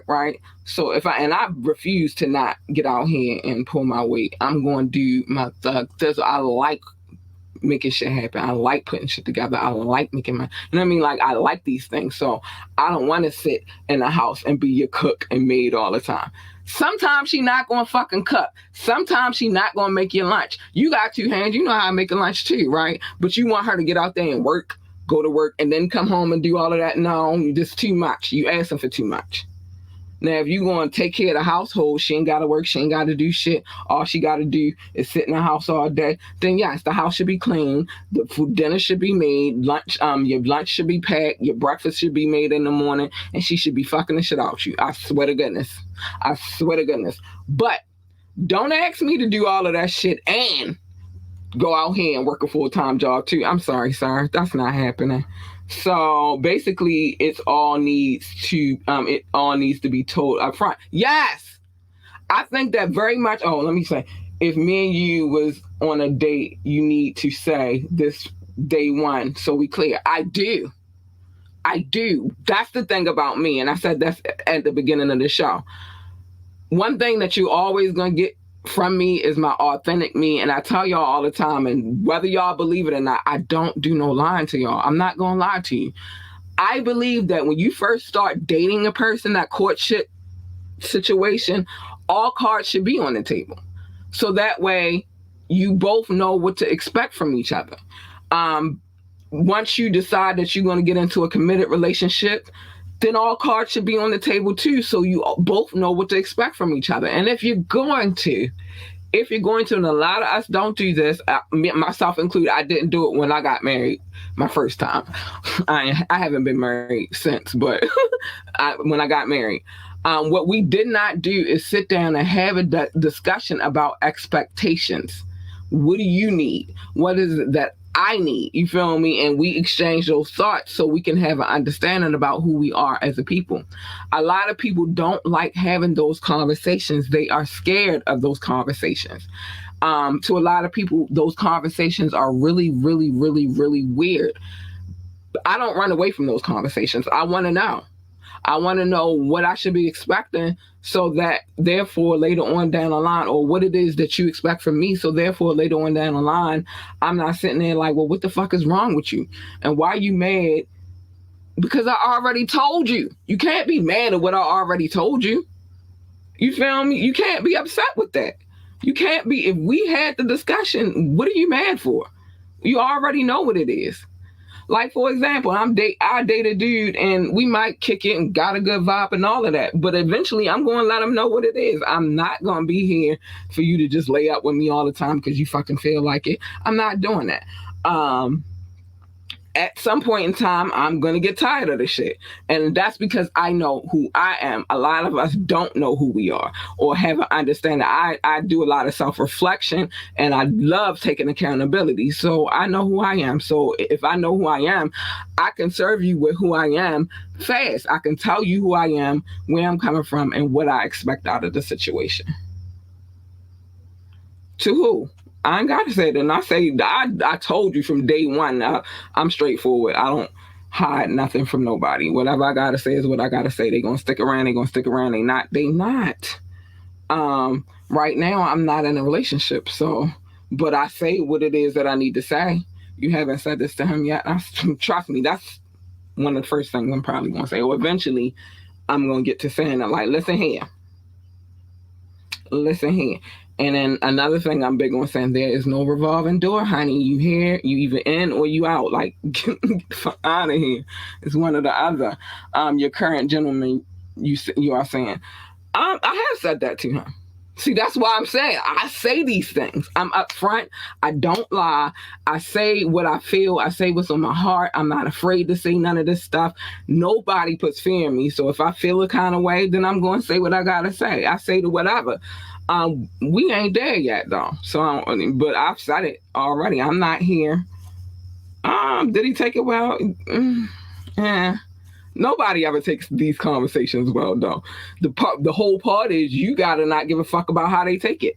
right? So I refuse to not get out here and pull my weight. I'm going to do my thug. I like making shit happen. I like putting shit together. I like making you know what I mean? Like, I like these things. So I don't want to sit in the house and be your cook and maid all the time. Sometimes she not going to fucking cook. Sometimes she not going to make your lunch. You got two hands. You know how to make a lunch too, right? But you want her to get out there and work, go to work, and then come home and do all of that. No, just too much. You asking for too much. Now, if you going to take care of the household, she ain't got to work, she ain't got to do shit. All she got to do is sit in the house all day. Then yes, the house should be clean. The dinner should be made. Your lunch should be packed. Your breakfast should be made in the morning, and she should be fucking the shit out you. I swear to goodness. But don't ask me to do all of that shit and go out here and work a full-time job too. I'm sorry, sir. That's not happening. So basically, it all needs to be told up front. Yes, I think that very much. Oh, let me say, if me and you was on a date, you need to say this day one, so we clear. I do. That's the thing about me, and I said that's at the beginning of the show. One thing that you always gonna get from me is my authentic me. And I tell y'all all the time, and whether y'all believe it or not, I don't do no lying to y'all. I'm not going to lie to you. I believe that when you first start dating a person, that courtship situation, all cards should be on the table. So that way you both know what to expect from each other. Once you decide that you're going to get into a committed relationship, then all cards should be on the table too, so you both know what to expect from each other. And if you're going to, and a lot of us don't do this, myself included, I didn't do it when I got married my first time. I haven't been married since, but when I got married, what we did not do is sit down and have a discussion about expectations. What do you need? What is it that I need? You feel me? And we exchange those thoughts so we can have an understanding about who we are as a people. A lot of people don't like having those conversations. They are scared of those conversations. To a lot of people, those conversations are really, really, really, really weird. I don't run away from those conversations. I want to know. I want to know what I should be expecting, so that therefore later on down the line, or what it is that you expect from me, so therefore later on down the line, I'm not sitting there like, well, what the fuck is wrong with you? And why are you mad? Because I already told you. You can't be mad at what I already told you. You feel me? You can't be upset with that. You can't be. If we had the discussion, what are you mad for? You already know what it is. Like, for example, I date a dude and we might kick it and got a good vibe and all of that. But eventually I'm going to let him know what it is. I'm not going to be here for you to just lay up with me all the time because you fucking feel like it. I'm not doing that. At some point in time, I'm going to get tired of this shit. And that's because I know who I am. A lot of us don't know who we are or have an understanding. I do a lot of self-reflection and I love taking accountability. So I know who I am. So if I know who I am, I can serve you with who I am fast. I can tell you who I am, where I'm coming from, and what I expect out of the situation. To who? I ain't got to say that. And I told you from day one, I'm straightforward. I don't hide nothing from nobody. Whatever I got to say is what I got to say. They going to stick around. They going to stick around. They not. Right now, I'm not in a relationship. So, but I say what it is that I need to say. You haven't said this to him yet. Trust me, that's one of the first things I'm probably going to say. Or eventually, I'm going to get to saying it like, listen here. And then another thing I'm big on saying, there is no revolving door, honey. You here, you either in or you out. Like, get out of here. It's one or the other. Your current gentleman, you are saying. I have said that to him. See, that's why I'm saying I say these things. I'm upfront. I don't lie. I say what I feel. I say what's on my heart. I'm not afraid to say none of this stuff. Nobody puts fear in me. So if I feel a kind of way, then I'm going to say what I got to say. I say to whatever. We ain't there yet though. But I've said it already. I'm not here. Did he take it well? Yeah. Nobody ever takes these conversations well though. The whole part is you gotta not give a fuck about how they take it.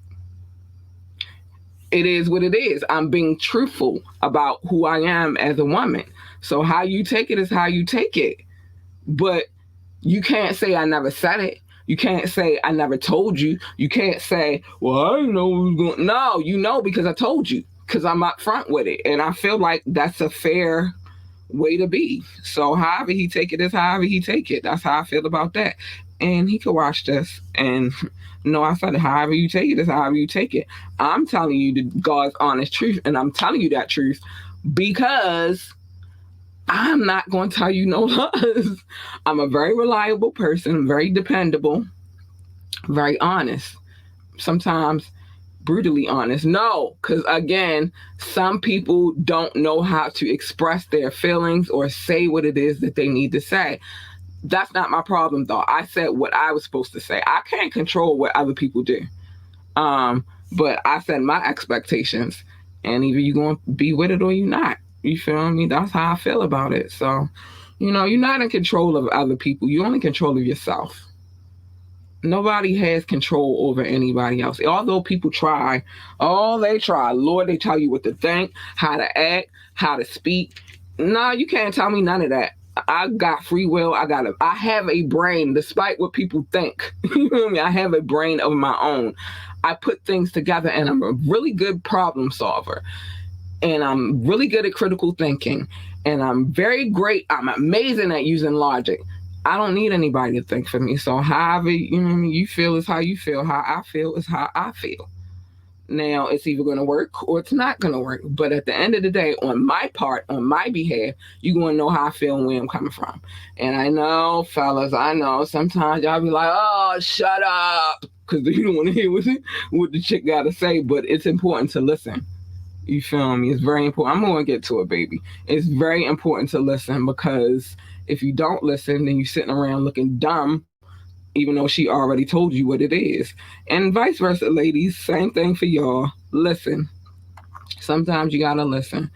It is what it is. I'm being truthful about who I am as a woman. So how you take it is how you take it. But you can't say I never said it. You can't say I never told you. You can't say, well, I didn't know what was going. No, you know because I told you, because I'm up front with it. And I feel like that's a fair way to be. So however he take it is however he take it. That's how I feel about that. And he could watch this and no, I said however you take it is however you take it. I'm telling you the God's honest truth, and I'm telling you that truth because I'm not going to tell you no lies. I'm a very reliable person, very dependable, very honest. Sometimes brutally honest. No, because again, some people don't know how to express their feelings or say what it is that they need to say. That's not my problem, though. I said what I was supposed to say. I can't control what other people do. But I set my expectations, and either you're going to be with it or you're not. You feel me? That's how I feel about it. So, you're not in control of other people. You're only in control of yourself. Nobody has control over anybody else. Although people try. Oh, they try. Lord, they tell you what to think, how to act, how to speak. No, you can't tell me none of that. I got free will. I have a brain, despite what people think. You feel me? I have a brain of my own. I put things together, and I'm a really good problem solver, and I'm really good at critical thinking, and I'm amazing at using logic. I don't need anybody to think for me. So however, you feel is how you feel. How I feel is how I feel. Now it's either going to work or it's not going to work. But at the end of the day, on my part, on my behalf, you're going to know how I feel and where I'm coming from. And I know, fellas, I know sometimes y'all be like, oh, shut up, because you don't want to hear what the chick got to say. But it's important to listen. You feel me? It's very important. I'm going to get to it, baby. It's very important to listen, because if you don't listen, then you're sitting around looking dumb, even though she already told you what it is. And vice versa, ladies. Same thing for y'all. Listen. Sometimes you got to listen.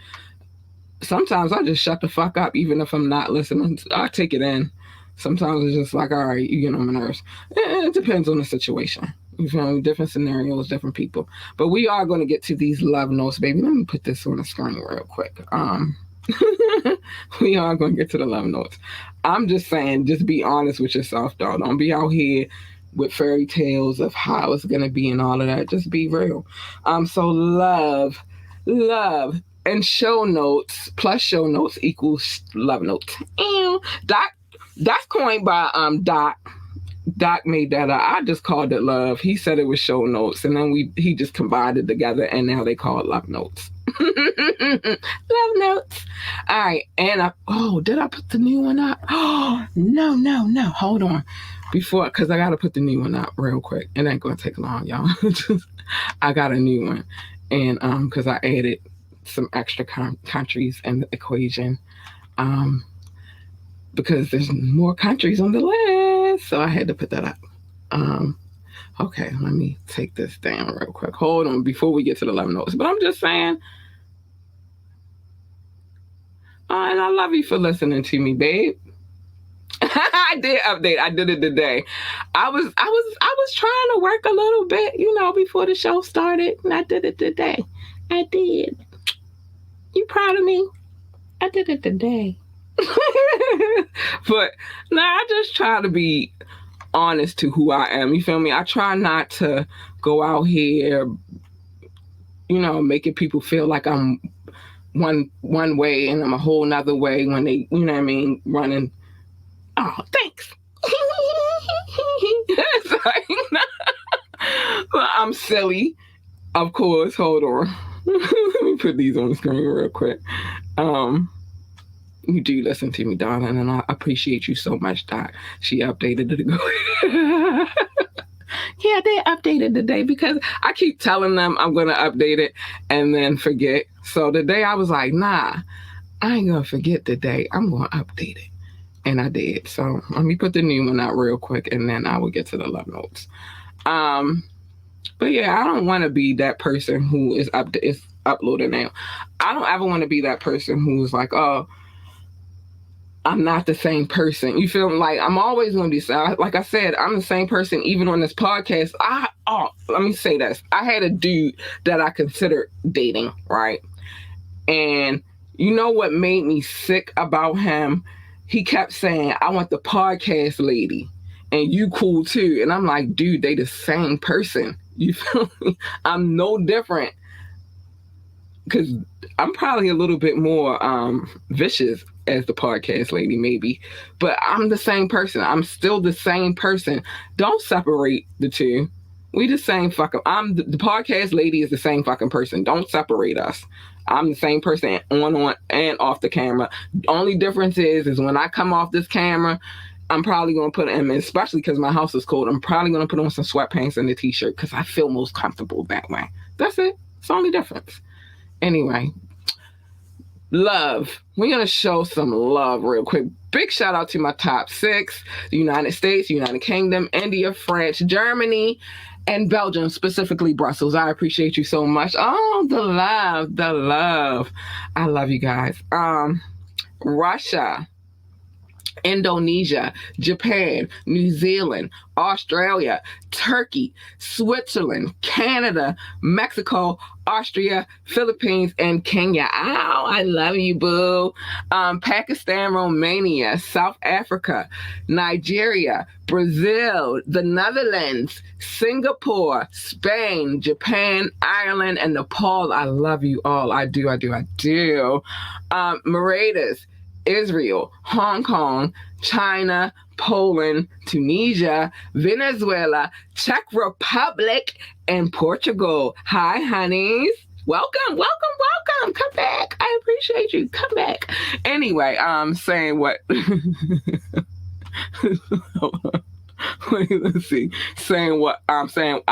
Sometimes I just shut the fuck up, even if I'm not listening. I take it in. Sometimes it's just like, all right, you get on my nerves. It depends on the situation. You feel me? Different scenarios, different people. But we are going to get to these love notes, baby. Let me put this on the screen real quick. We are going to get to the love notes. I'm just saying, just be honest with yourself, though. Don't be out here with fairy tales of how it's going to be and all of that. Just be real. So love, and show notes plus show notes equals love notes. That's coined by Doc. Doc made that up. I just called it love. He said it was show notes, and then he just combined it together, and now they call it love notes. Love notes. All right, and did I put the new one up? Oh, no. Hold on. Because I got to put the new one up real quick. It ain't going to take long, y'all. I got a new one, and because I added some extra countries in the equation, because there's more countries on the list, so I had to put that up. Okay, let me take this down real quick. Hold on before we get to the love notes. But I'm just saying, and I love you for listening to me, babe. I did update. I did it today. I was trying to work a little bit, before the show started, and I did it today. I did. You proud of me? I did it today. But I just try to be honest to who I am. You feel me? I try not to go out here, making people feel like I'm one way and I'm a whole nother way when they, running. Oh, thanks. But I'm silly, of course. Hold on. Let me put these on the screen real quick. You do listen to me, darling, and I appreciate you so much, Doc. She updated it. Yeah, they updated today because I keep telling them I'm going to update it and then forget. So today I was like, nah, I ain't going to forget today. I'm going to update it. And I did. So let me put the new one out real quick, and then I will get to the love notes. But yeah, I don't want to be that person who is uploaded now. I don't ever want to be that person who's like, oh, I'm not the same person. You feel like I'm always going to be, like I said, I'm the same person even on this podcast. Let me say this. I had a dude that I considered dating, right? And you know what made me sick about him? He kept saying, I want the podcast lady and you cool too. And I'm like, dude, they the same person. You feel me? I'm no different. Because I'm probably a little bit more vicious as the podcast lady, maybe. But I'm the same person. I'm still the same person. Don't separate the two. We the same fucking... the podcast lady is the same fucking person. Don't separate us. I'm the same person on and off the camera. The only difference is when I come off this camera, I'm probably going to put in, especially because my house is cold, I'm probably going to put on some sweatpants and a t-shirt because I feel most comfortable that way. That's it. It's the only difference. Anyway, love. We're going to show some love real quick. Big shout out to my top 6, the United States, United Kingdom, India, France, Germany, and Belgium, specifically Brussels. I appreciate you so much. Oh, the love. I love you guys. Russia, Indonesia, Japan, New Zealand, Australia, Turkey, Switzerland, Canada, Mexico, Austria, Philippines, and Kenya. Ow, I love you, boo. Pakistan, Romania, South Africa, Nigeria, Brazil, the Netherlands, Singapore, Spain, Japan, Ireland, and Nepal. I love you all. I do. Mauritius, Israel, Hong Kong, China, Poland, Tunisia, Venezuela, Czech Republic, and Portugal. Hi, honeys. Welcome. Come back. I appreciate you. Come back. Anyway, saying what? Wait, let's see. Saying what I'm saying.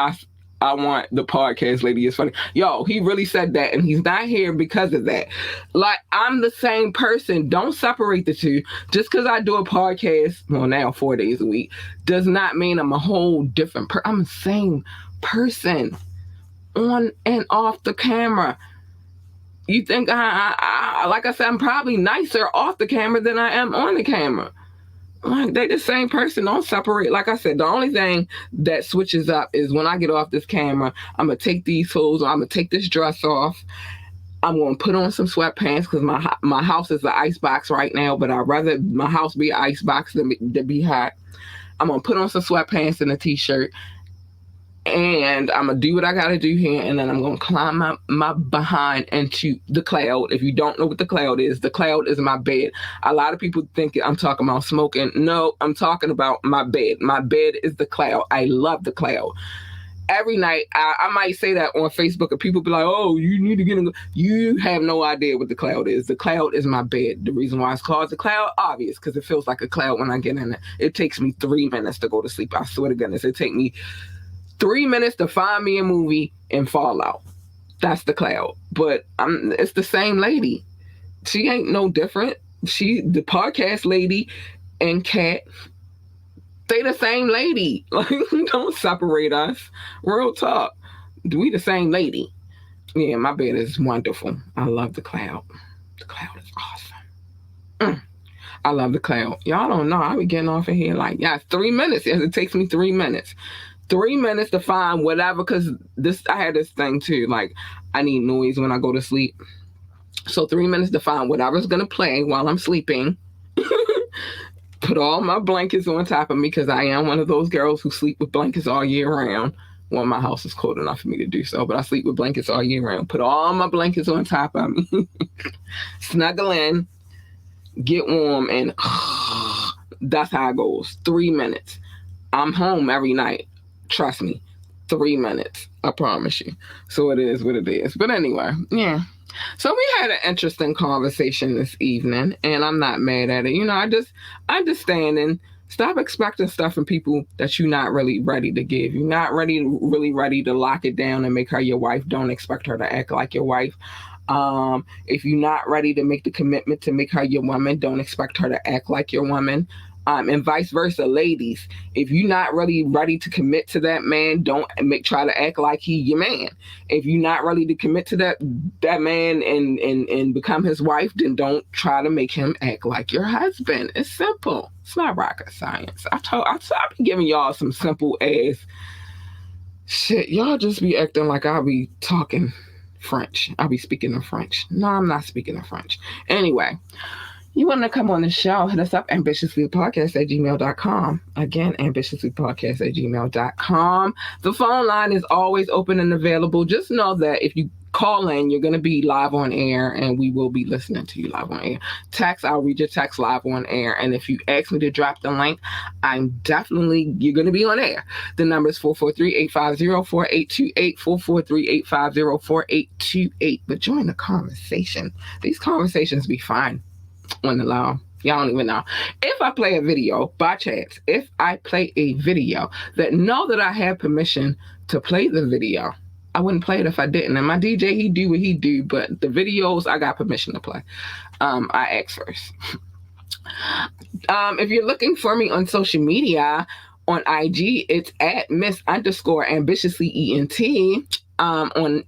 I want the podcast lady is funny. Yo, he really said that, and he's not here because of that. Like, I'm the same person. Don't separate the two. Just because I do a podcast, well, now 4 days a week, does not mean I'm a whole different person. I'm the same person on and off the camera. You think like I said, I'm probably nicer off the camera than I am on the camera. Like, they're the same person. Don't separate. Like I said, the only thing that switches up is when I get off this camera, I'm going to take these clothes, I'm going to take this dress off. I'm going to put on some sweatpants because my house is an ice box right now, but I'd rather my house be an ice box than to be hot. I'm going to put on some sweatpants and a t-shirt. And I'm going to do what I got to do here, and then I'm going to climb my behind into the cloud. If you don't know what the cloud is my bed. A lot of people think I'm talking about smoking. No, I'm talking about my bed. My bed is the cloud. I love the cloud. Every night, I might say that on Facebook, and people be like, oh, you need to get in. You have no idea what the cloud is. The cloud is my bed. The reason why it's called the cloud, obvious, because it feels like a cloud when I get in it. It takes me 3 minutes to go to sleep. I swear to goodness, it takes me 3 minutes to find me a movie and fall out. That's the cloud. But it's the same lady. She ain't no different. The podcast lady and Kat, they the same lady. Like, don't separate us. Real talk. We the same lady. Yeah, my bed is wonderful. I love the cloud. The cloud is awesome. I love the cloud. Y'all don't know. I be getting off of here like, yeah, 3 minutes. Yes, it takes me 3 minutes. 3 minutes to find whatever, because I had this thing too, like, I need noise when I go to sleep. So 3 minutes to find whatever's going to play while I'm sleeping. Put all my blankets on top of me, because I am one of those girls who sleep with blankets all year round. Well, my house is cold enough for me to do so, but I sleep with blankets all year round. Put all my blankets on top of me. Snuggle in, get warm, and that's how it goes. 3 minutes. I'm home every night. Trust me, 3 minutes. I promise you. So it is what it is. But anyway, yeah. So we had an interesting conversation this evening, and I'm not mad at it. You know, I just understand and stop expecting stuff from people that you're not really ready to give. You're not really ready to lock it down and make her your wife. Don't expect her to act like your wife. If you're not ready to make the commitment to make her your woman, don't expect her to act like your woman. And vice versa, ladies. If you're not really ready to commit to that man, don't try to act like he your man. If you're not ready to commit to that man and become his wife, then don't try to make him act like your husband. It's simple. It's not rocket science. I've been giving y'all some simple ass shit. Y'all just be acting like I'll be talking French. I'll be speaking in French. No, I'm not speaking in French. Anyway. You want to come on the show, hit us up, ambitiouslypodcast@gmail.com. Again, ambitiouslypodcast@gmail.com. The phone line is always open and available. Just know that if you call in, you're going to be live on air, and we will be listening to you live on air. Text, I'll read your text live on air. And if you ask me to drop the link, you're going to be on air. The number is 443-850-4828, 443-850-4828. But join the conversation. These conversations be fine. On the law. Y'all don't even know. If I play a video, by chance, that know that I have permission to play the video, I wouldn't play it if I didn't. And my DJ, he do what he do, but the videos, I got permission to play. I ask first. If you're looking for me on social media, on IG, it's at Miss_ambitiously_ENT. On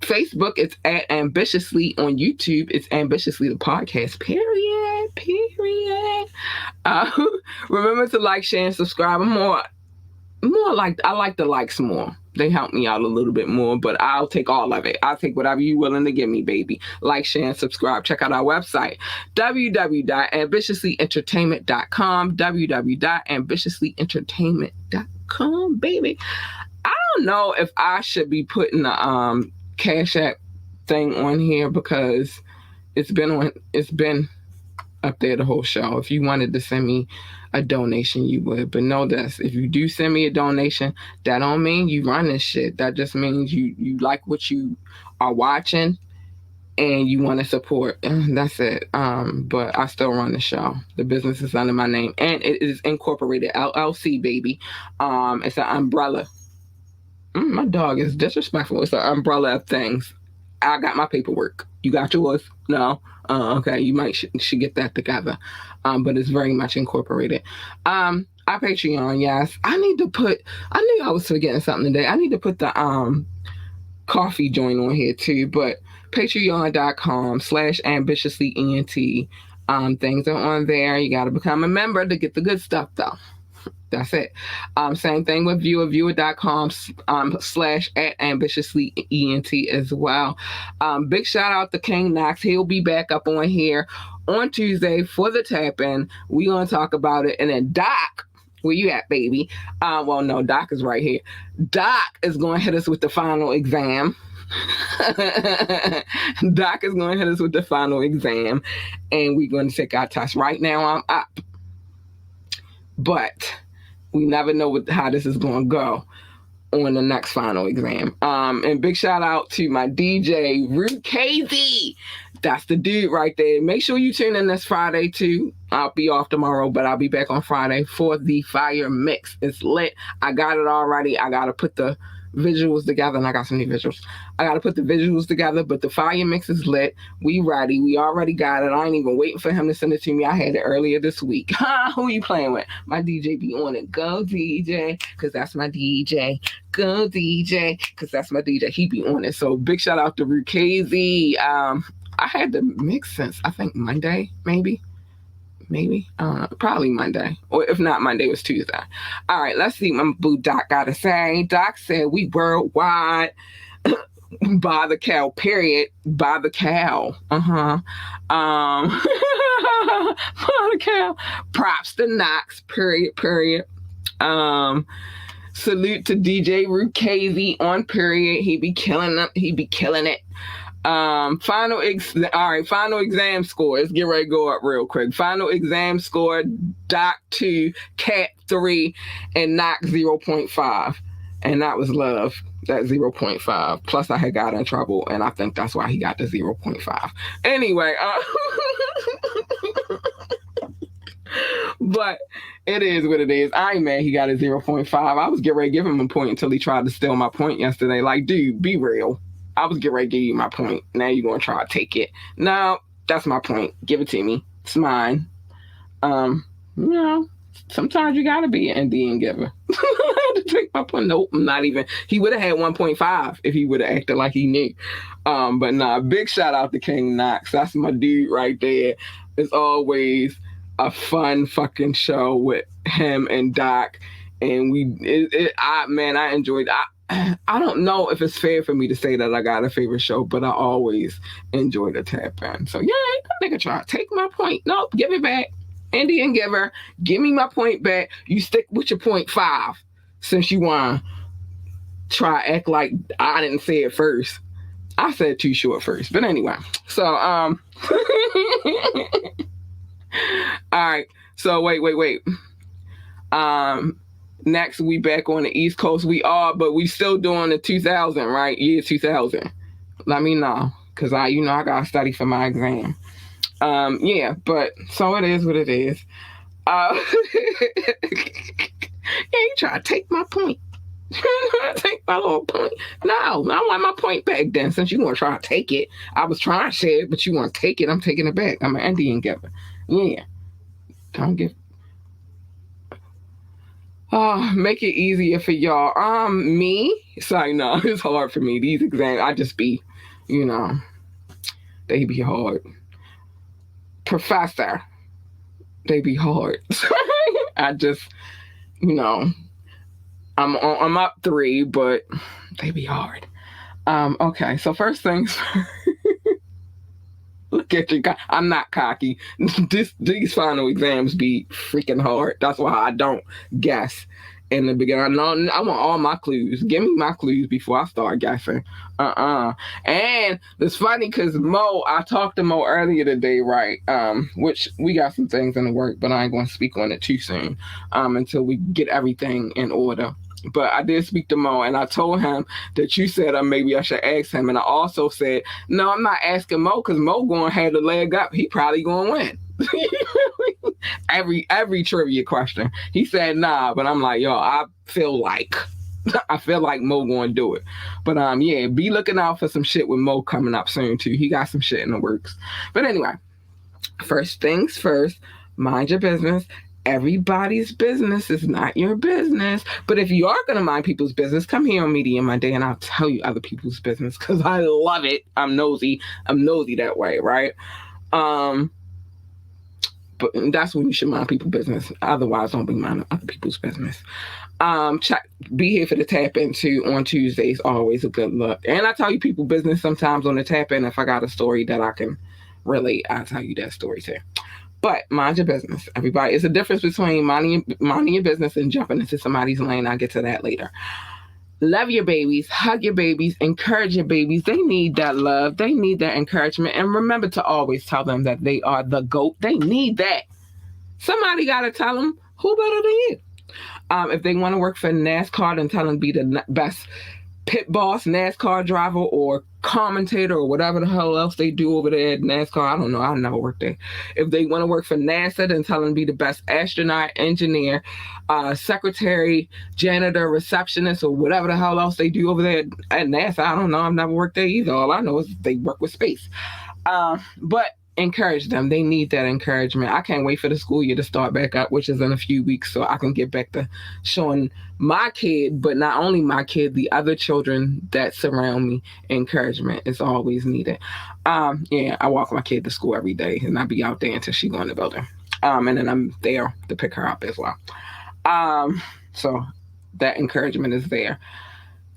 Facebook, it's at Ambitiously. On YouTube, it's Ambitiously the Podcast, period. Period. Uh, remember to like, share, and subscribe. I'm more like I like the likes more. They help me out a little bit more, but I'll take all of it. I'll take whatever you're willing to give me, baby. Like, share, and subscribe. Check out our website, www.ambitiouslyentertainment.com, www.ambitiouslyentertainment.com, baby. I don't know if I should be putting the Cash App thing on here because it's been up there the whole show. If you wanted to send me a donation, you would. But know this, if you do send me a donation, that don't mean you run this shit. That just means you like what you are watching and you want to support. That's it. But I still run the show. The business is under my name. And it is incorporated LLC, baby. It's an umbrella. My dog is disrespectful. It's an umbrella of things. I got my paperwork. You got yours? No? Okay, you might should get that together. But it's very much incorporated. Our Patreon, yes. I knew I was forgetting something today. I need to put the coffee joint on here too, but patreon.com/ambitiouslyenT. Things are on there. You got to become a member to get the good stuff though. That's it. Same thing with viewer.com /@ambitiouslyenT as well. Big shout out to King Knox. He'll be back up on here on Tuesday for the tap-in. We're going to talk about it. And then Doc, where you at, baby? Well, no, Doc is right here. Doc is going to hit us with the final exam. Doc is going to hit us with the final exam. And we're going to take our test. Right now, I'm up. But we never know how this is going to go on the next final exam. And big shout out to my DJ, Root KZ. That's the dude right there. Make sure you tune in this Friday too. I'll be off tomorrow, but I'll be back on Friday for the fire mix. It's lit. I got it already. I got to put the visuals together, and I got some new visuals. I got to put the visuals together, but the fire mix is lit. We ready. We already got it. I ain't even waiting for him to send it to me. I had it earlier this week. Who you playing with? My DJ be on it. Go DJ, because that's my DJ. Go DJ, because that's my DJ. He be on it. So big shout out to Root KZ. I had the mix since, I think, Monday, maybe. Probably Monday, or if not Monday, it was Tuesday. All right, let's see what my boo Doc got to say. Doc said we worldwide. By the cow, period. By the cow. By the cow. Props to Knox, period. Salute to DJ Root KZ on period. He be killing it. Final exam score. Let's get ready to go up real quick. Final exam score, Doc 2, Cat 3, and Knock 0.5. And that was love, that 0.5. Plus I had got in trouble, and I think that's why he got the 0.5. Anyway, but it is what it is. I ain't mad he got a 0.5. I was getting ready to give him a point until he tried to steal my point yesterday. Like, dude, be real. I was getting ready to give you my point. Now you're going to try to take it. No, that's my point. Give it to me. It's mine. Sometimes you got to be an Indian giver. I had to take my point. Nope, I'm not even. He would have had 1.5 if he would have acted like he knew. But nah, big shout out to King Knox. That's my dude right there. It's always a fun fucking show with him and Doc. And I enjoyed it. I don't know if it's fair for me to say that I got a favorite show, but I always enjoy the tap in. So yeah, nigga try to take my point. Nope, give it back. Indian giver, give me my point back. You stick with your 0.5 since you want to try to act like I didn't say it first. I said too short first. But anyway, so all right. So wait. Next, we back on the East Coast. We are, but we still doing the 2000, right? Year 2000. Let me know, because I got to study for my exam. Yeah, but so it is what it is. You try to take my point. Take my little point. No, I want my point back then, since you want to try to take it. I was trying to share it, but you want to take it. I'm taking it back. I'm an Indian giver. Yeah. Don't give... make it easier for y'all. Me? Sorry, no, it's hard for me. These exams, I just be, they be hard. Professor, they be hard. I just, you know, I'm up 3, but they be hard. Okay, so first things first. Look at you. I'm not cocky. These final exams be freaking hard. That's why I don't guess in the beginning. I want all my clues. Give me my clues before I start guessing. And it's funny because I talked to Mo earlier today, right? Which we got some things in the work, but I ain't going to speak on it too soon. Until we get everything in order. But I did speak to Mo, and I told him that you said maybe I should ask him. And I also said, no, I'm not asking Mo because Mo going to have the leg up. He probably going to win. every trivia question. He said, nah, but I'm like, yo, I feel like Mo going to do it. But yeah, be looking out for some shit with Mo coming up soon, too. He got some shit in the works. But anyway, first things first, mind your business. Everybody's business is not your business. But if you are going to mind people's business, come here on Media Monday and I'll tell you other people's business because I love it. I'm nosy. I'm nosy that way, right? But that's when you should mind people's business. Otherwise, don't be minding other people's business. Be here for the tap in too on Tuesdays. Always a good look. And I tell you people business sometimes on the tap in. If I got a story that I can relate, I'll tell you that story too. But mind your business, everybody. It's a difference between minding your business and jumping into somebody's lane. I'll get to that later. Love your babies, hug your babies, encourage your babies. They need that love. They need that encouragement. And remember to always tell them that they are the GOAT. They need that. Somebody got to tell them who better than you. If they want to work for NASCAR, then tell them be the best pit boss, NASCAR driver, or commentator, or whatever the hell else they do over there at NASCAR. I don't know. I never worked there. If they want to work for NASA, then tell them be the best astronaut, engineer, secretary, janitor, receptionist, or whatever the hell else they do over there at NASA. I don't know. I've never worked there either. All I know is they work with space. But encourage them. They need that encouragement. I can't wait for the school year to start back up, which is in a few weeks, so I can get back to showing my kid, but not only my kid, the other children that surround me, encouragement is always needed. Yeah, I walk my kid to school every day, and I be out there until she go in the building. And then I'm there to pick her up as well. So that encouragement is there.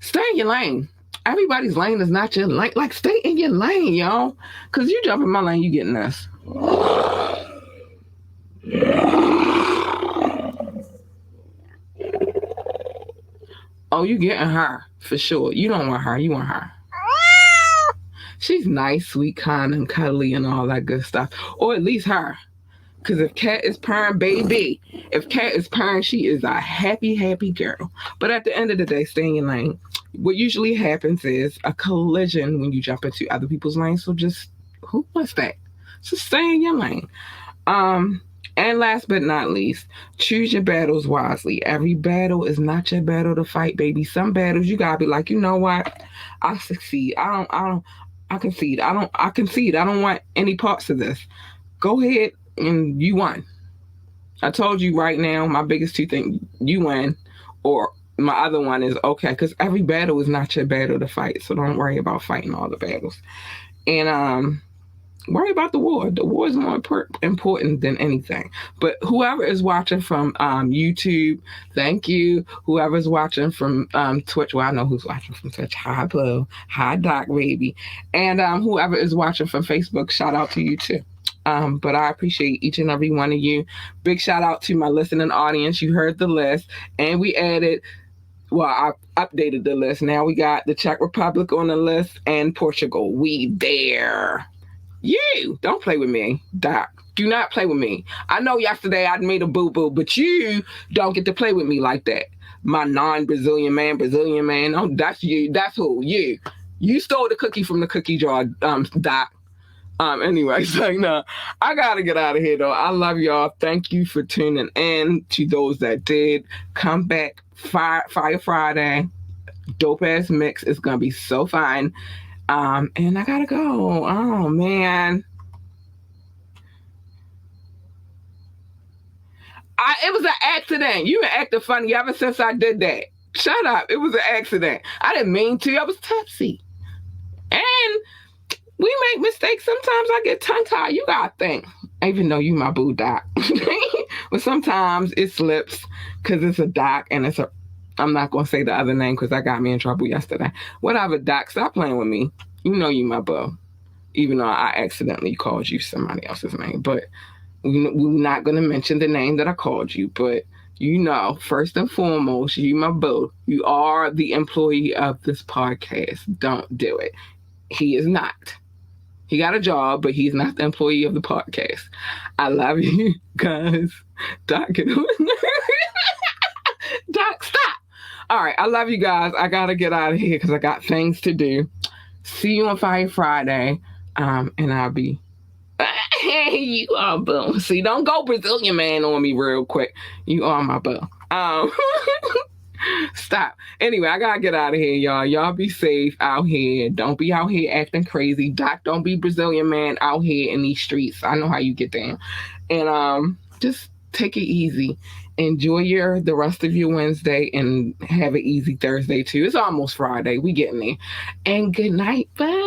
Stay in your lane. Everybody's lane is not your lane. Like, stay in your lane, y'all. Because you jump in my lane, you getting this. Oh, you getting her, for sure. You don't want her. You want her. She's nice, sweet, kind, and cuddly and all that good stuff. Or at least her. Because if Cat is purring, baby, if Cat is purring, she is a happy, happy girl. But at the end of the day, stay in your lane. What usually happens is a collision when you jump into other people's lanes. So just, who wants that? So stay in your lane. And last but not least, choose your battles wisely. Every battle is not your battle to fight, baby. Some battles you gotta be like, you know what? I succeed. I concede. I concede. I don't want any parts of this. Go ahead and you won. I told you right now, my biggest two things, you win, or my other one is okay, because every battle is not your battle to fight. So don't worry about fighting all the battles. And worry about the war. The war is more important than anything. But whoever is watching from YouTube, thank you. Whoever's watching from Twitch, well, I know who's watching from Twitch. Hi, Blue. Hi, Doc, baby. And whoever is watching from Facebook, shout out to you too. But I appreciate each and every one of you. Big shout out to my listening audience. You heard the list. And we added, well, I updated the list. Now we got the Czech Republic on the list and Portugal. We there. You don't play with me, Doc. Do not play with me. I know yesterday I made a boo-boo, but you don't get to play with me like that. My non-Brazilian man. Oh, that's you. That's who. You. You stole the cookie from the cookie jar, Doc. Anyway, so no, I gotta get out of here though. I love y'all. Thank you for tuning in. To those that did, come back. Fire Friday. Dope ass mix. It's gonna be so fun. And I gotta go. Oh man. It was an accident. You been acting funny ever since I did that. Shut up. It was an accident. I didn't mean to. I was tipsy. And we make mistakes. Sometimes I get tongue-tied. You gotta think. even though you my boo Doc. But sometimes it slips because it's a Doc and it's a. I'm not gonna say the other name because that got me in trouble yesterday. Whatever, Doc, stop playing with me. You know you my boo, even though I accidentally called you somebody else's name. But we're not gonna mention the name that I called you. But you know, first and foremost, you my boo. You are the employee of this podcast. Don't do it. He is not. He got a job, but he's not the employee of the podcast. I love you guys. Doc, Doc, stop. All right, I love you guys. I gotta get out of here because I got things to do. See you on Fire Friday, and I'll be. Hey, you are boo. See, don't go Brazilian man on me real quick. You are my boo. Stop. Anyway, I gotta get out of here, y'all. Y'all be safe out here. Don't be out here acting crazy. Doc, don't be Brazilian man out here in these streets. I know how you get down. And just take it easy. Enjoy the rest of your Wednesday and have an easy Thursday too. It's almost Friday. We getting there. And good night. Bye.